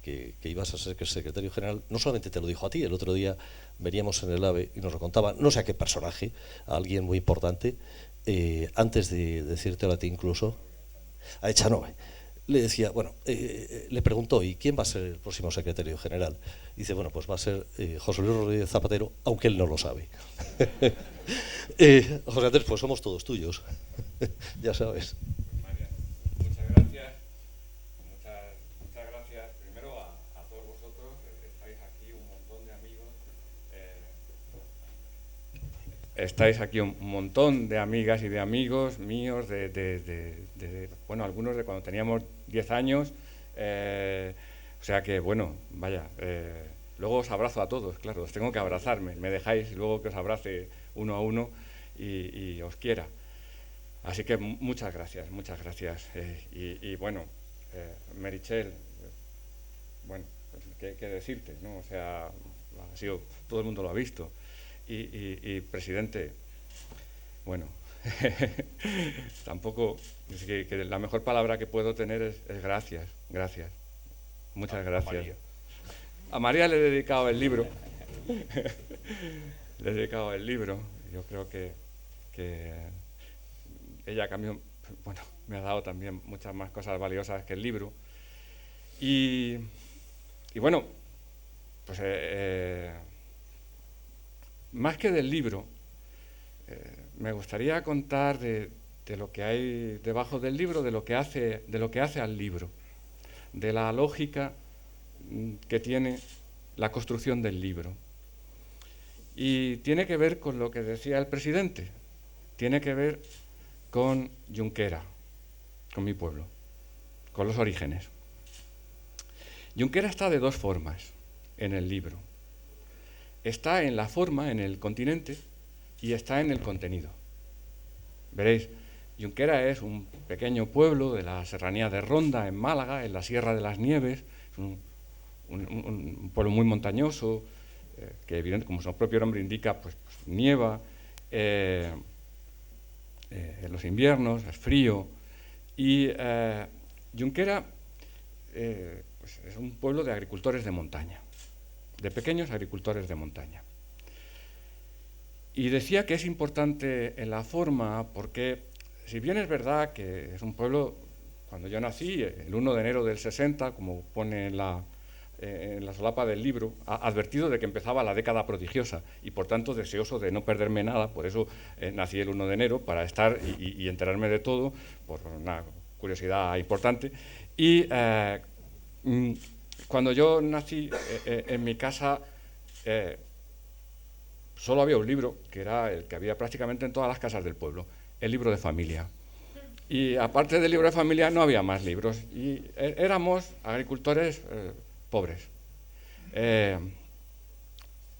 que ibas a ser secretario general, no solamente te lo dijo a ti, el otro día veníamos en el AVE y nos lo contaba, no sé a qué personaje, a alguien muy importante, antes de decírtelo a ti incluso, a Echanove, le decía, bueno, le preguntó, ¿y quién va a ser el próximo secretario general? Dice, bueno, pues va a ser José Luis Rodríguez Zapatero, aunque él no lo sabe. José Andrés, pues somos todos tuyos, ya sabes. Muchas gracias. Muchas gracias primero a todos vosotros. Estáis aquí un montón de amigos. Estáis aquí un montón de amigas y de amigos míos, bueno, algunos de cuando teníamos 10 años. O sea que, bueno, vaya, luego os abrazo a todos, claro, os tengo que abrazarme. Me dejáis luego que os abrace uno a uno y os quiera. Así que muchas gracias, muchas gracias. Y bueno, Meritxell, bueno, pues, ¿qué decirte, ¿no? O sea, todo el mundo lo ha visto. Y presidente, bueno, tampoco, es que la mejor palabra que puedo tener es gracias, gracias. Muchas gracias. A María le he dedicado el libro. Le he dedicado el libro. Yo creo que ella cambió, bueno, me ha dado también muchas más cosas valiosas que el libro. Y bueno, pues más que del libro, me gustaría contar de lo que hay debajo del libro, de lo que hace al libro, de la lógica que tiene la construcción del libro. Y tiene que ver con lo que decía el presidente, tiene que ver con Junquera, con mi pueblo, con los orígenes. Junquera está de dos formas en el libro. Está en la forma, en el continente, y está en el contenido. Veréis, Junquera es un pequeño pueblo de la serranía de Ronda, en Málaga, en la Sierra de las Nieves, es un pueblo muy montañoso, que evidentemente, como su propio nombre indica, pues nieva, en los inviernos, es frío, y Junquera pues es un pueblo de agricultores de montaña, de pequeños agricultores de montaña. Y decía que es importante en la forma porque, si bien es verdad que es un pueblo, cuando yo nací, el 1 de enero del 60, como pone en la solapa del libro, advertido de que empezaba la década prodigiosa y por tanto deseoso de no perderme nada, por eso nací el 1 de enero, para estar y enterarme de todo, por una curiosidad importante. Y cuando yo nací, en mi casa solo había un libro, que era el que había prácticamente en todas las casas del pueblo, el libro de familia. Y aparte del libro de familia no había más libros, y éramos agricultores pobres.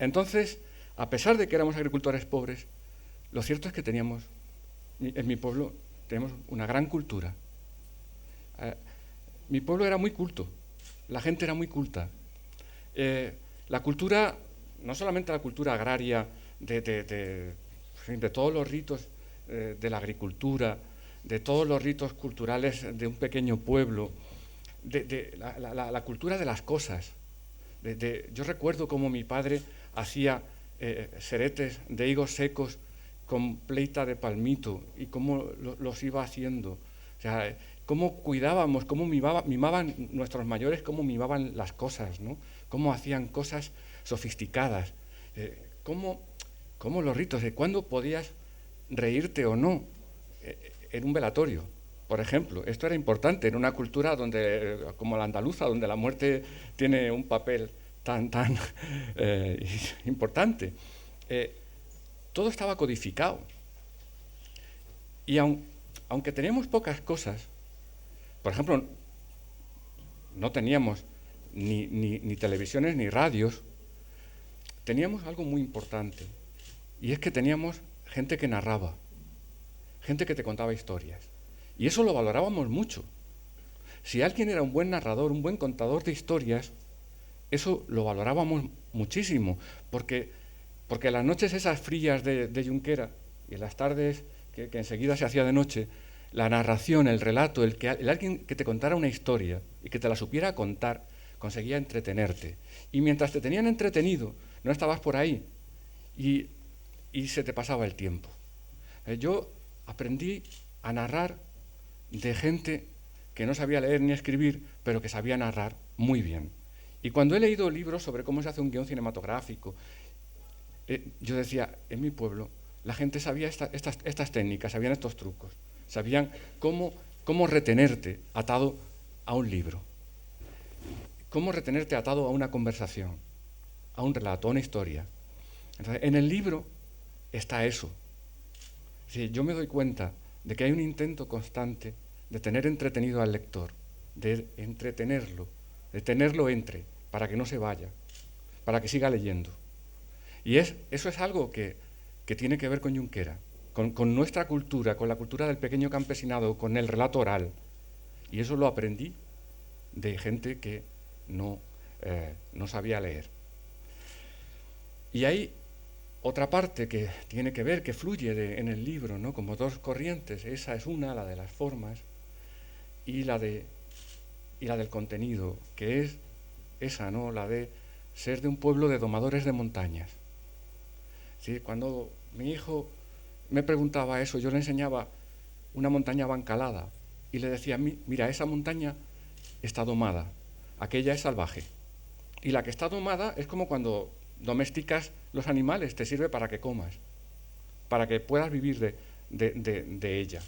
Entonces, a pesar de que éramos agricultores pobres, lo cierto es que teníamos, en mi pueblo, tenemos una gran cultura. Mi pueblo era muy culto, la gente era muy culta. La cultura, no solamente la cultura agraria de todos los ritos de la agricultura, de todos los ritos culturales de un pequeño pueblo, de la cultura de las cosas. Yo recuerdo cómo mi padre hacía seretes de higos secos con pleita de palmito y cómo los iba haciendo. O sea, cómo cuidábamos, cómo mimaban nuestros mayores, cómo mimaban las cosas, ¿no? Cómo hacían cosas sofisticadas, cómo los ritos, de cuándo podías reírte o no en un velatorio. Por ejemplo, esto era importante en una cultura como la andaluza, donde la muerte tiene un papel tan importante. Todo estaba codificado. Y aunque teníamos pocas cosas, por ejemplo, no teníamos ni televisiones ni radios, teníamos algo muy importante, y es que teníamos gente que narraba, gente que te contaba historias. Y eso lo valorábamos mucho. Si alguien era un buen narrador, un buen contador de historias, eso lo valorábamos muchísimo, porque las noches esas frías de Junquera y las tardes que enseguida se hacía de noche, la narración, el relato, el alguien que te contara una historia y que te la supiera contar, conseguía entretenerte. Y mientras te tenían entretenido, no estabas por ahí y se te pasaba el tiempo. Yo aprendí a narrar de gente que no sabía leer ni escribir, pero que sabía narrar muy bien. Y cuando he leído libros sobre cómo se hace un guión cinematográfico, yo decía, en mi pueblo la gente sabía estas técnicas, sabían estos trucos, sabían cómo retenerte atado a un libro, cómo retenerte atado a una conversación, a un relato, a una historia. Entonces, en el libro está eso. Sí, yo me doy cuenta de que hay un intento constante de tener entretenido al lector, de entretenerlo, de tenerlo para que no se vaya, para que siga leyendo. Y eso es algo que tiene que ver con Junquera, con nuestra cultura, con la cultura del pequeño campesinado, con el relato oral. Y eso lo aprendí de gente que no sabía leer. Y hay otra parte que tiene que ver, que fluye en el libro, ¿no? Como dos corrientes. Esa es una, la de las formas, y la del contenido, que es esa, ¿no? La de ser de un pueblo de domadores de montañas. ¿Sí? Cuando mi hijo me preguntaba eso, yo le enseñaba una montaña bancalada y le decía, mira, esa montaña está domada, aquella es salvaje. Y la que está domada es como cuando domesticas los animales, te sirve para que comas, para que puedas vivir de ella.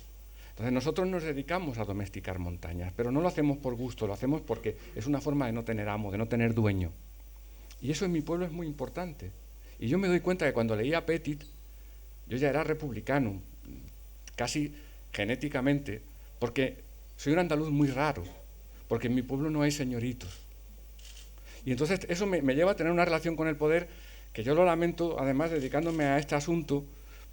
Entonces nosotros nos dedicamos a domesticar montañas, pero no lo hacemos por gusto, lo hacemos porque es una forma de no tener amo, de no tener dueño. Y eso en mi pueblo es muy importante. Y yo me doy cuenta que cuando leía Petit, yo ya era republicano, casi genéticamente, porque soy un andaluz muy raro, porque en mi pueblo no hay señoritos. Y entonces eso me lleva a tener una relación con el poder que yo lo lamento, además dedicándome a este asunto,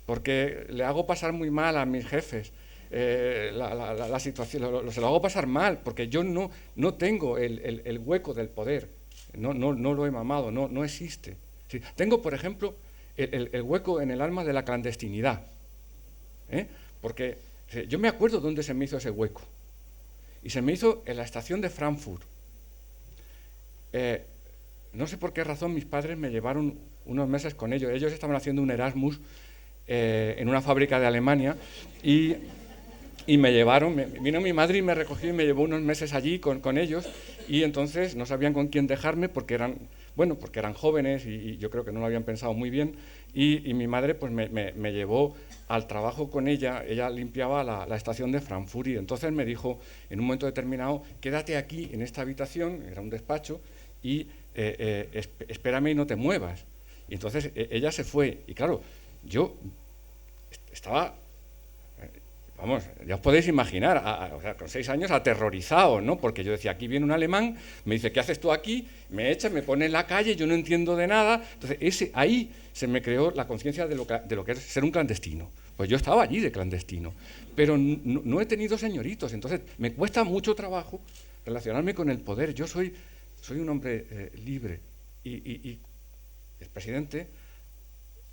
porque le hago pasar muy mal a mis jefes. La situación, se lo hago pasar mal, porque yo no tengo el hueco del poder, no lo he mamado, no existe. ¿Sí? Tengo, por ejemplo, el hueco en el alma de la clandestinidad, porque yo me acuerdo dónde se me hizo ese hueco, y se me hizo en la estación de Frankfurt. No sé por qué razón mis padres me llevaron unos meses con ellos. Ellos estaban haciendo un Erasmus en una fábrica de Alemania y me llevaron, vino mi madre y me recogió y me llevó unos meses allí con ellos, y entonces no sabían con quién dejarme porque eran jóvenes y yo creo que no lo habían pensado muy bien, y mi madre pues me llevó al trabajo con ella. Ella limpiaba la estación de Frankfurt, y entonces me dijo en un momento determinado, quédate aquí en esta habitación, era un despacho, y espérame y no te muevas. Y entonces ella se fue, y claro, yo estaba, vamos, ya os podéis imaginar, o sea, con 6 años aterrorizado, ¿no? Porque yo decía, aquí viene un alemán, me dice, ¿qué haces tú aquí? Me echa, me pone en la calle, yo no entiendo de nada. Entonces ahí se me creó la conciencia de lo que es ser un clandestino. Pues yo estaba allí de clandestino, pero no he tenido señoritos, entonces me cuesta mucho trabajo relacionarme con el poder. Yo soy un hombre libre, y el presidente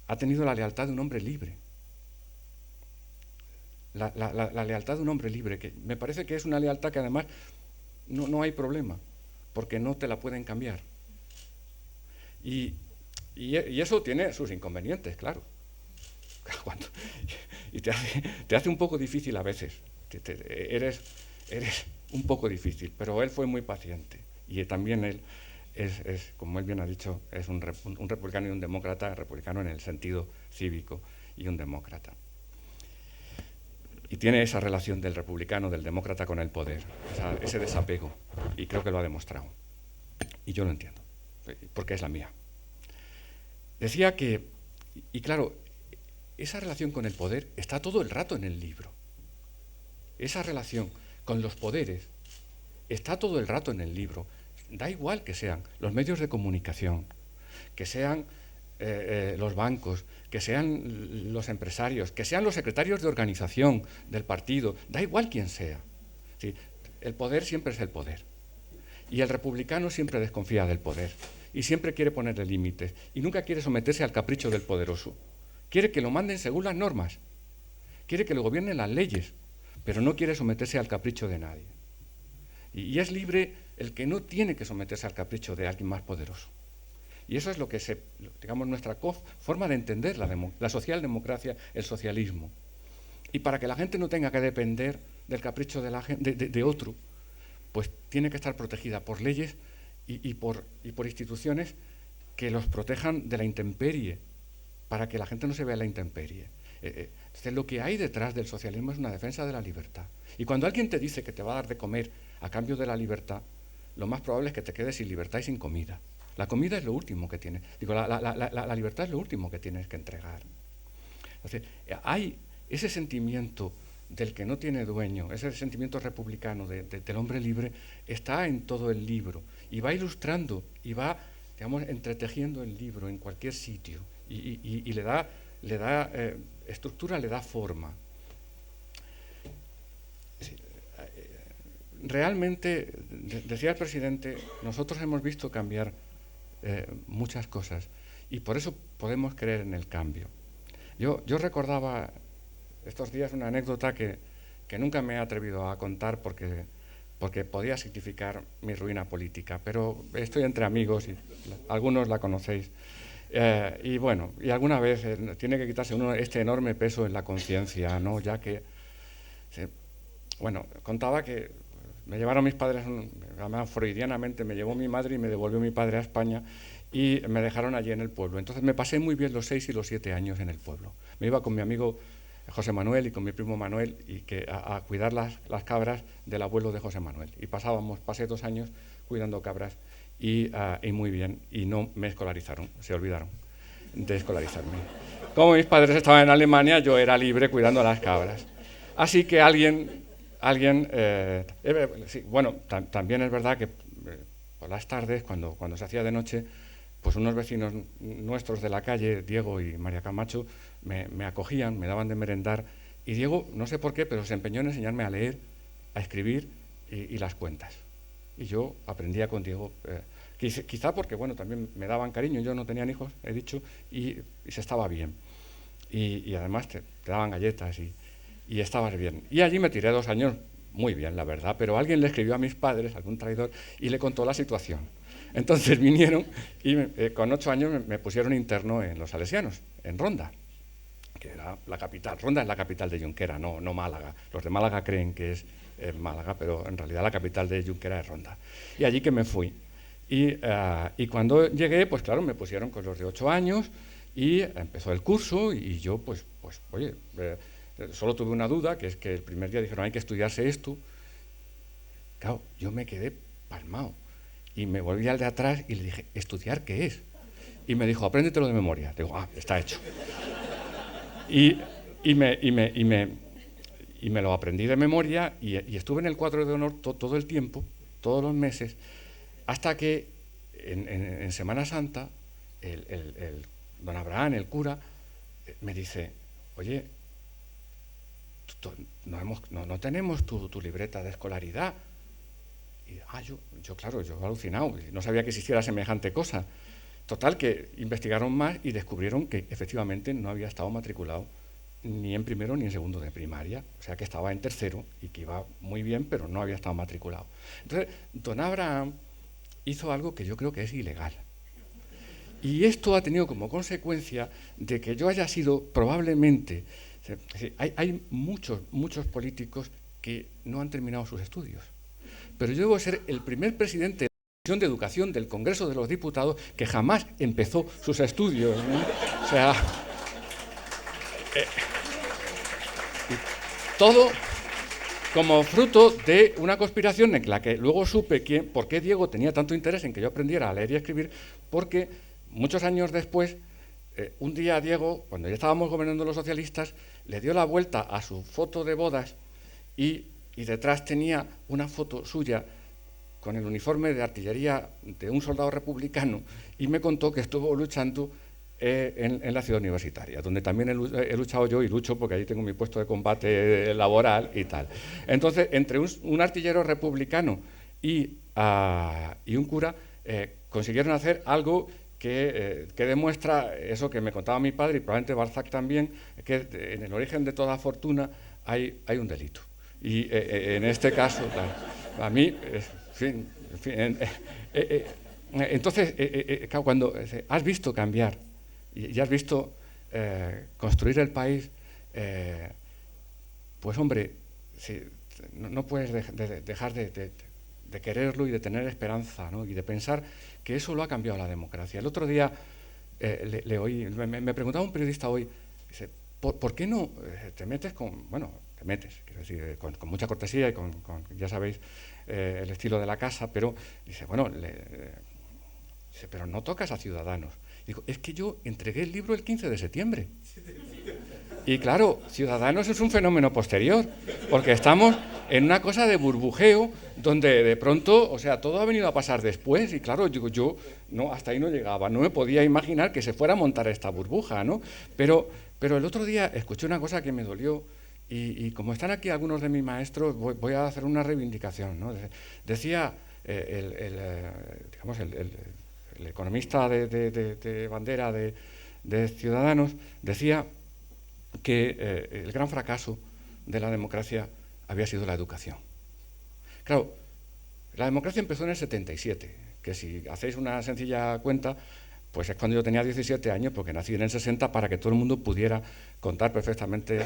ha tenido la lealtad de un hombre libre. La lealtad de un hombre libre, que me parece que es una lealtad que además no hay problema, porque no te la pueden cambiar. Y eso tiene sus inconvenientes, claro. Y te hace un poco difícil a veces. Eres un poco difícil, pero él fue muy paciente. Y también él es, como él bien ha dicho, es un republicano y un demócrata, republicano en el sentido cívico y un demócrata. Y tiene esa relación del republicano, del demócrata con el poder, ese desapego, y creo que lo ha demostrado. Y yo lo entiendo, porque es la mía. Decía que, y claro, esa relación con el poder está todo el rato en el libro. Esa relación con los poderes está todo el rato en el libro. Da igual que sean los medios de comunicación, que sean los bancos, que sean los empresarios, que sean los secretarios de organización del partido, da igual quién sea. ¿Sí? El poder siempre es el poder. Y el republicano siempre desconfía del poder y siempre quiere ponerle límites y nunca quiere someterse al capricho del poderoso. Quiere que lo manden según las normas, quiere que lo gobiernen las leyes, pero no quiere someterse al capricho de nadie. Y es libre el que no tiene que someterse al capricho de alguien más poderoso. Y eso es lo que digamos, nuestra forma de entender la socialdemocracia, el socialismo. Y para que la gente no tenga que depender del capricho de otro, pues tiene que estar protegida por leyes y por instituciones que los protejan de la intemperie, para que la gente no se vea en la intemperie. Entonces, lo que hay detrás del socialismo es una defensa de la libertad. Y cuando alguien te dice que te va a dar de comer a cambio de la libertad, lo más probable es que te quedes sin libertad y sin comida. La comida es lo último que tienes. Digo, la libertad es lo último que tienes que entregar. Entonces, hay ese sentimiento del que no tiene dueño, ese sentimiento republicano del hombre libre, está en todo el libro y va ilustrando y va, digamos, entretejiendo el libro en cualquier sitio y le da estructura, le da forma. Realmente, decía el presidente, nosotros hemos visto cambiar muchas cosas y por eso podemos creer en el cambio. Yo recordaba estos días una anécdota que nunca me he atrevido a contar porque podía significar mi ruina política, pero estoy entre amigos y algunos la conocéis. Y bueno, y alguna vez tiene que quitarse uno este enorme peso en la conciencia, ¿no? Ya que, bueno, contaba que me llevaron mis padres, además freudianamente, me llevó mi madre y me devolvió mi padre a España y me dejaron allí en el pueblo. Entonces me pasé muy bien los 6 y los 7 años en el pueblo. Me iba con mi amigo José Manuel y con mi primo Manuel a cuidar las cabras del abuelo de José Manuel. Y pasé 2 años cuidando cabras y muy bien, y no me escolarizaron, se olvidaron de escolarizarme. Como mis padres estaban en Alemania, yo era libre cuidando las cabras. Así que sí, bueno, también es verdad que por las tardes, cuando se hacía de noche, pues unos vecinos nuestros de la calle, Diego y María Camacho, me acogían, me daban de merendar, y Diego, no sé por qué, pero se empeñó en enseñarme a leer, a escribir y las cuentas. Y yo aprendía con Diego, quizá porque, bueno, también me daban cariño, yo no tenía hijos, he dicho, y se estaba bien. Y además te daban galletas y estabas bien. Y allí me tiré 2 años muy bien, la verdad, pero alguien le escribió a mis padres, algún traidor, y le contó la situación. Entonces vinieron y con 8 años me pusieron interno en los Salesianos, en Ronda, que era la capital. Ronda es la capital de Junquera, no Málaga. Los de Málaga creen que es Málaga, pero en realidad la capital de Junquera es Ronda. Y allí que me fui. Y cuando llegué, pues claro, me pusieron con los de 8 años y empezó el curso y yo, pues oye, solo tuve una duda, que es que el primer día dijeron, hay que estudiarse esto. Claro, yo me quedé pasmado. Y me volví al de atrás y le dije, ¿estudiar qué es? Y me dijo, apréndetelo de memoria. Digo, está hecho. Y me lo aprendí de memoria y estuve en el cuadro de honor todo el tiempo, todos los meses, hasta que en Semana Santa el don Abraham, el cura, me dice, oye, no tenemos tu libreta de escolaridad. Y yo claro, yo alucinado, no sabía que existiera semejante cosa. Total, que investigaron más y descubrieron que efectivamente no había estado matriculado ni en primero ni en segundo de primaria, o sea que estaba en tercero y que iba muy bien, pero no había estado matriculado. Entonces, don Abraham hizo algo que yo creo que es ilegal. Y esto ha tenido como consecuencia de que yo haya sido probablemente... Hay muchos políticos que no han terminado sus estudios, pero yo debo ser el primer presidente de la Comisión de Educación del Congreso de los Diputados que jamás empezó sus estudios, ¿no? O sea, todo como fruto de una conspiración en la que luego supe por qué Diego tenía tanto interés en que yo aprendiera a leer y a escribir, porque muchos años después, un día a Diego, cuando ya estábamos gobernando los socialistas, le dio la vuelta a su foto de bodas y detrás tenía una foto suya con el uniforme de artillería de un soldado republicano y me contó que estuvo luchando en la ciudad universitaria, donde también he luchado yo y lucho porque allí tengo mi puesto de combate laboral y tal. Entonces, entre un artillero republicano y un cura, consiguieron hacer algo que demuestra eso que me contaba mi padre y probablemente Balzac también, que en el origen de toda fortuna hay un delito. Y en este caso, a mí, entonces, claro, cuando has visto cambiar y has visto construir el país, pues hombre, no puedes dejar de quererlo y de tener esperanza, ¿no? Y de pensar que eso lo ha cambiado la democracia. El otro día le oí, me preguntaba un periodista hoy, dice, ¿por qué no te metes te metes, quiero decir, con mucha cortesía y con ya sabéis, el estilo de la casa, pero dice, dice, pero no tocas a Ciudadanos. Digo, es que yo entregué el libro el 15 de septiembre. Y claro, Ciudadanos es un fenómeno posterior, porque estamos en una cosa de burbujeo, donde de pronto, o sea, todo ha venido a pasar después, y claro, yo no, hasta ahí no llegaba, no me podía imaginar que se fuera a montar esta burbuja, ¿no? Pero el otro día escuché una cosa que me dolió, y como están aquí algunos de mis maestros, voy a hacer una reivindicación, ¿no? Decía el el economista de bandera de Ciudadanos, decía que el gran fracaso de la democracia había sido la educación. Claro, la democracia empezó en el 77, que si hacéis una sencilla cuenta, pues es cuando yo tenía 17 años, porque nací en el 60, para que todo el mundo pudiera contar perfectamente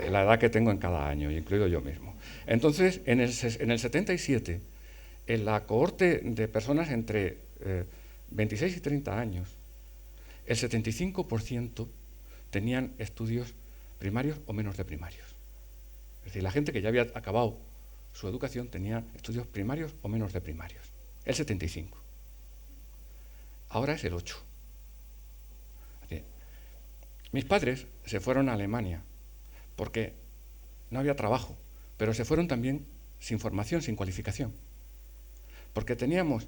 la edad que tengo en cada año, incluido yo mismo. Entonces, en el 77, en la cohorte de personas entre 26 y 30 años, el 75% tenían estudios primarios o menos de primarios. Es decir, la gente que ya había acabado su educación tenía estudios primarios o menos de primarios. El 75%. Ahora es el 8%. Mis padres se fueron a Alemania porque no había trabajo, pero se fueron también sin formación, sin cualificación. Porque teníamos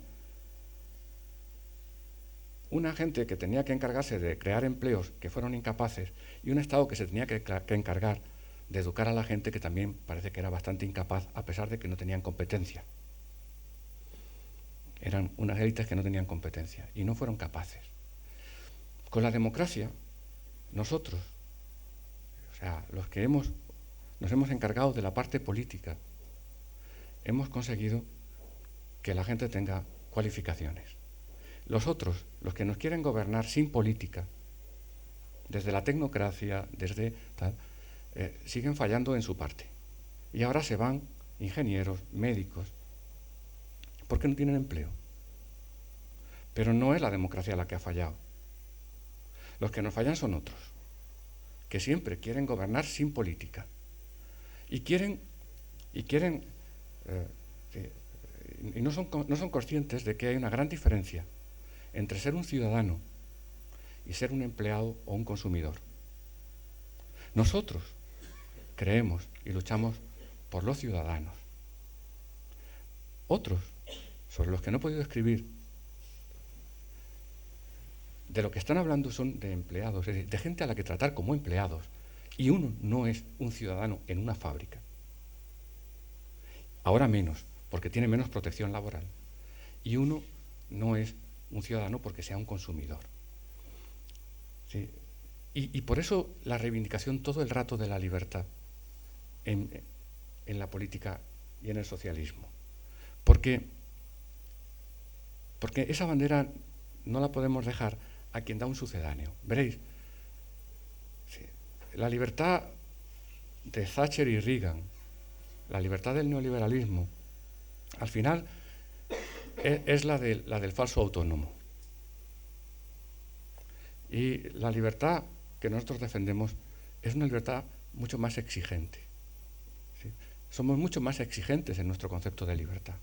una gente que tenía que encargarse de crear empleos que fueron incapaces y un Estado que se tenía que encargar de educar a la gente que también parece que era bastante incapaz a pesar de que no tenían competencia. Eran unas élites que no tenían competencia y no fueron capaces. Con la democracia, nosotros, o sea, los que nos hemos encargado de la parte política, hemos conseguido que la gente tenga cualificaciones. Los otros, los que nos quieren gobernar sin política, desde la tecnocracia, desde tal, siguen fallando en su parte. Y ahora se van ingenieros, médicos, porque no tienen empleo. Pero no es la democracia la que ha fallado. Los que nos fallan son otros, que siempre quieren gobernar sin política. Y no son conscientes de que hay una gran diferencia entre ser un ciudadano y ser un empleado o un consumidor. Nosotros creemos y luchamos por los ciudadanos. Otros, sobre los que no he podido escribir, de lo que están hablando son de empleados, es decir, de gente a la que tratar como empleados. Y uno no es un ciudadano en una fábrica. Ahora menos, porque tiene menos protección laboral. Y uno no es un ciudadano porque sea un consumidor. ¿Sí? Y por eso la reivindicación todo el rato de la libertad en la política y en el socialismo. Porque esa bandera no la podemos dejar a quien da un sucedáneo. Veréis, sí, la libertad de Thatcher y Reagan, la libertad del neoliberalismo, al final es la del falso autónomo. Y la libertad que nosotros defendemos es una libertad mucho más exigente. ¿Sí? Somos mucho más exigentes en nuestro concepto de libertad,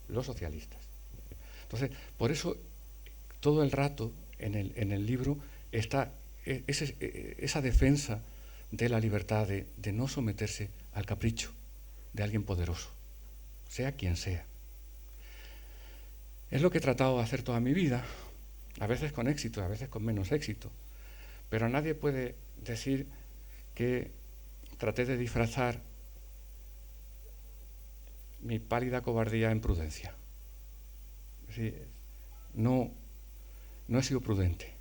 los socialistas. Entonces, por eso, todo el rato en el libro está esa defensa de la libertad, de no someterse al capricho de alguien poderoso, sea quien sea. Es lo que he tratado de hacer toda mi vida, a veces con éxito, a veces con menos éxito, pero nadie puede decir que traté de disfrazar mi pálida cobardía en prudencia. Sí, no he sido prudente.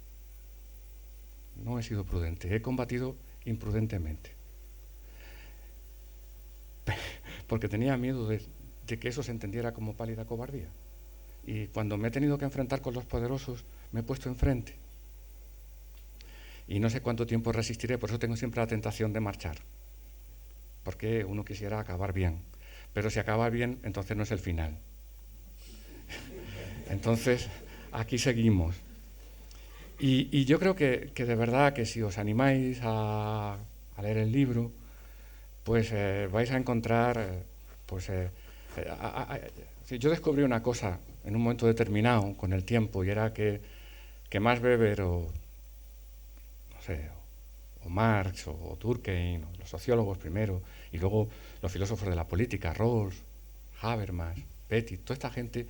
No he sido prudente. He combatido imprudentemente. Porque tenía miedo de que eso se entendiera como pálida cobardía. Y cuando me he tenido que enfrentar con los poderosos, me he puesto enfrente. Y no sé cuánto tiempo resistiré, por eso tengo siempre la tentación de marchar. Porque uno quisiera acabar bien. Pero si acaba bien, entonces no es el final. Entonces, aquí seguimos. Y yo creo que de verdad que si os animáis a leer el libro, pues vais a encontrar, yo descubrí una cosa en un momento determinado, con el tiempo, y era que Max Weber o Marx o Durkheim, los sociólogos primero, y luego los filósofos de la política, Rawls, Habermas, Pettit, toda esta gente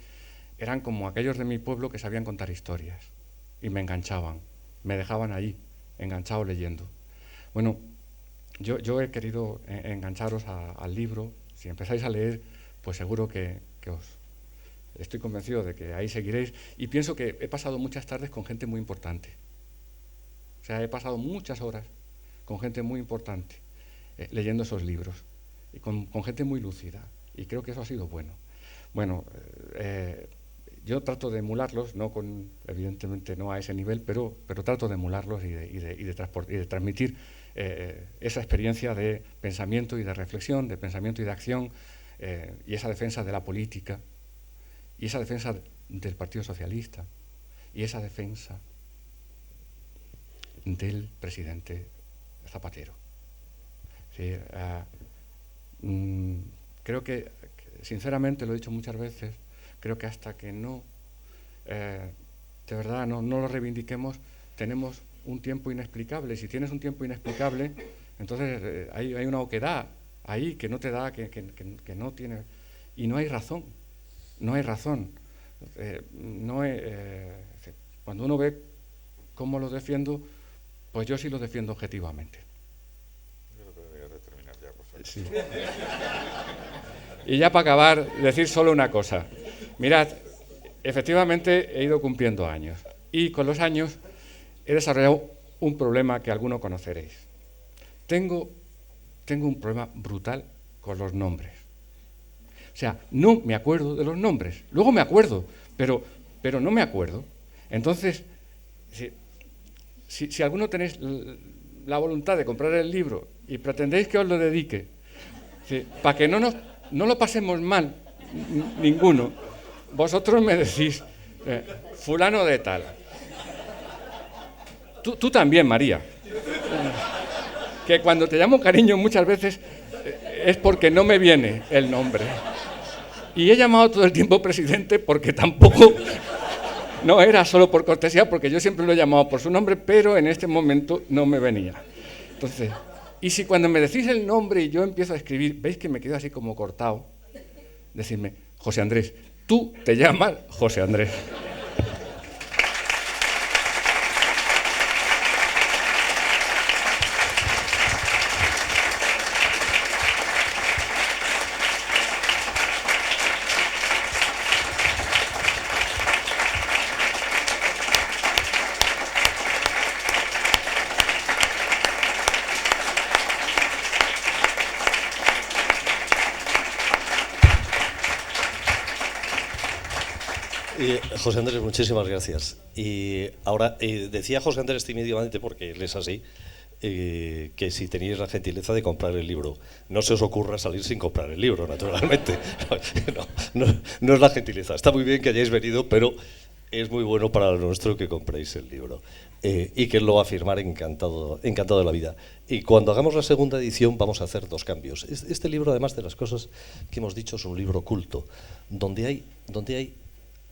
eran como aquellos de mi pueblo que sabían contar historias y me enganchaban, me dejaban ahí, enganchado leyendo. Bueno, yo he querido engancharos al libro. Si empezáis a leer, pues seguro que estoy convencido de que ahí seguiréis, y pienso que he pasado muchas tardes con gente muy importante. O sea, he pasado muchas horas con gente muy importante leyendo esos libros, y con gente muy lúcida, y creo que eso ha sido bueno. Bueno, yo trato de emularlos, evidentemente no a ese nivel, pero trato de emularlos y de transmitir esa experiencia de pensamiento y de reflexión, de pensamiento y de acción, y esa defensa de la política, y esa defensa del Partido Socialista, y esa defensa del presidente Zapatero. Sí, creo que, sinceramente, lo he dicho muchas veces, creo que hasta que no, de verdad, no lo reivindiquemos, tenemos un tiempo inexplicable. Si tienes un tiempo inexplicable, entonces hay una oquedad ahí que no te da, que no tiene, y no hay razón, no hay razón. Cuando uno ve cómo lo defiendo, pues yo sí lo defiendo objetivamente. Yo creo que deberías de terminar ya, por favor. Sí. Y ya para acabar, decir solo una cosa. Mirad, efectivamente he ido cumpliendo años, y con los años he desarrollado un problema que algunos conoceréis. Tengo un problema brutal con los nombres. O sea, no me acuerdo de los nombres. Luego me acuerdo, pero no me acuerdo. Entonces, si alguno tenéis la voluntad de comprar el libro y pretendéis que os lo dedique, para que no lo pasemos mal ninguno, vosotros me decís, fulano de tal. Tú también, María. Que cuando te llamo cariño muchas veces es porque no me viene el nombre. Y he llamado todo el tiempo presidente porque tampoco, no era solo por cortesía, porque yo siempre lo he llamado por su nombre, pero en este momento no me venía. Entonces, y si cuando me decís el nombre y yo empiezo a escribir, veis que me quedo así como cortado, decidme, José Andrés, tú te llamas José Andrés. José Andrés, muchísimas gracias. Y ahora, decía José Andrés tímidamente, porque él es así, que si tenéis la gentileza de comprar el libro. No se os ocurra salir sin comprar el libro, naturalmente. No es la gentileza. Está muy bien que hayáis venido, pero es muy bueno para lo nuestro que compréis el libro. Y que él lo va a firmar encantado de la vida. Y cuando hagamos la segunda edición vamos a hacer 2 cambios. Este libro, además de las cosas que hemos dicho, es un libro culto, donde hay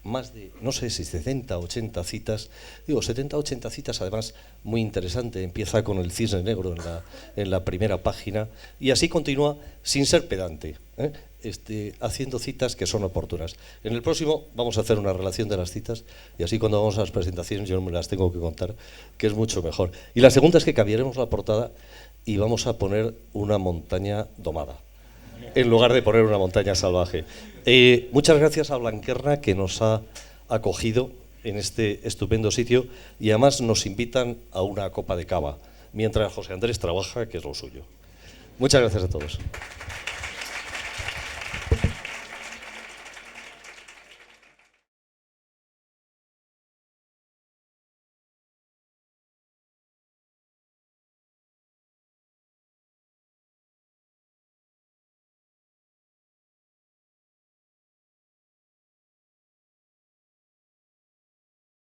más de, no sé si 70, 80 citas, 70, 80 citas, además muy interesante. Empieza con el cisne negro en la primera página y así continúa sin ser pedante, haciendo citas que son oportunas. En el próximo vamos a hacer una relación de las citas y así cuando vamos a las presentaciones yo no me las tengo que contar, que es mucho mejor. Y la segunda es que cambiaremos la portada y vamos a poner una montaña domada en lugar de poner una montaña salvaje. Muchas gracias a Blanquerna, que nos ha acogido en este estupendo sitio, y además nos invitan a una copa de cava mientras José Andrés trabaja, que es lo suyo. Muchas gracias a todos.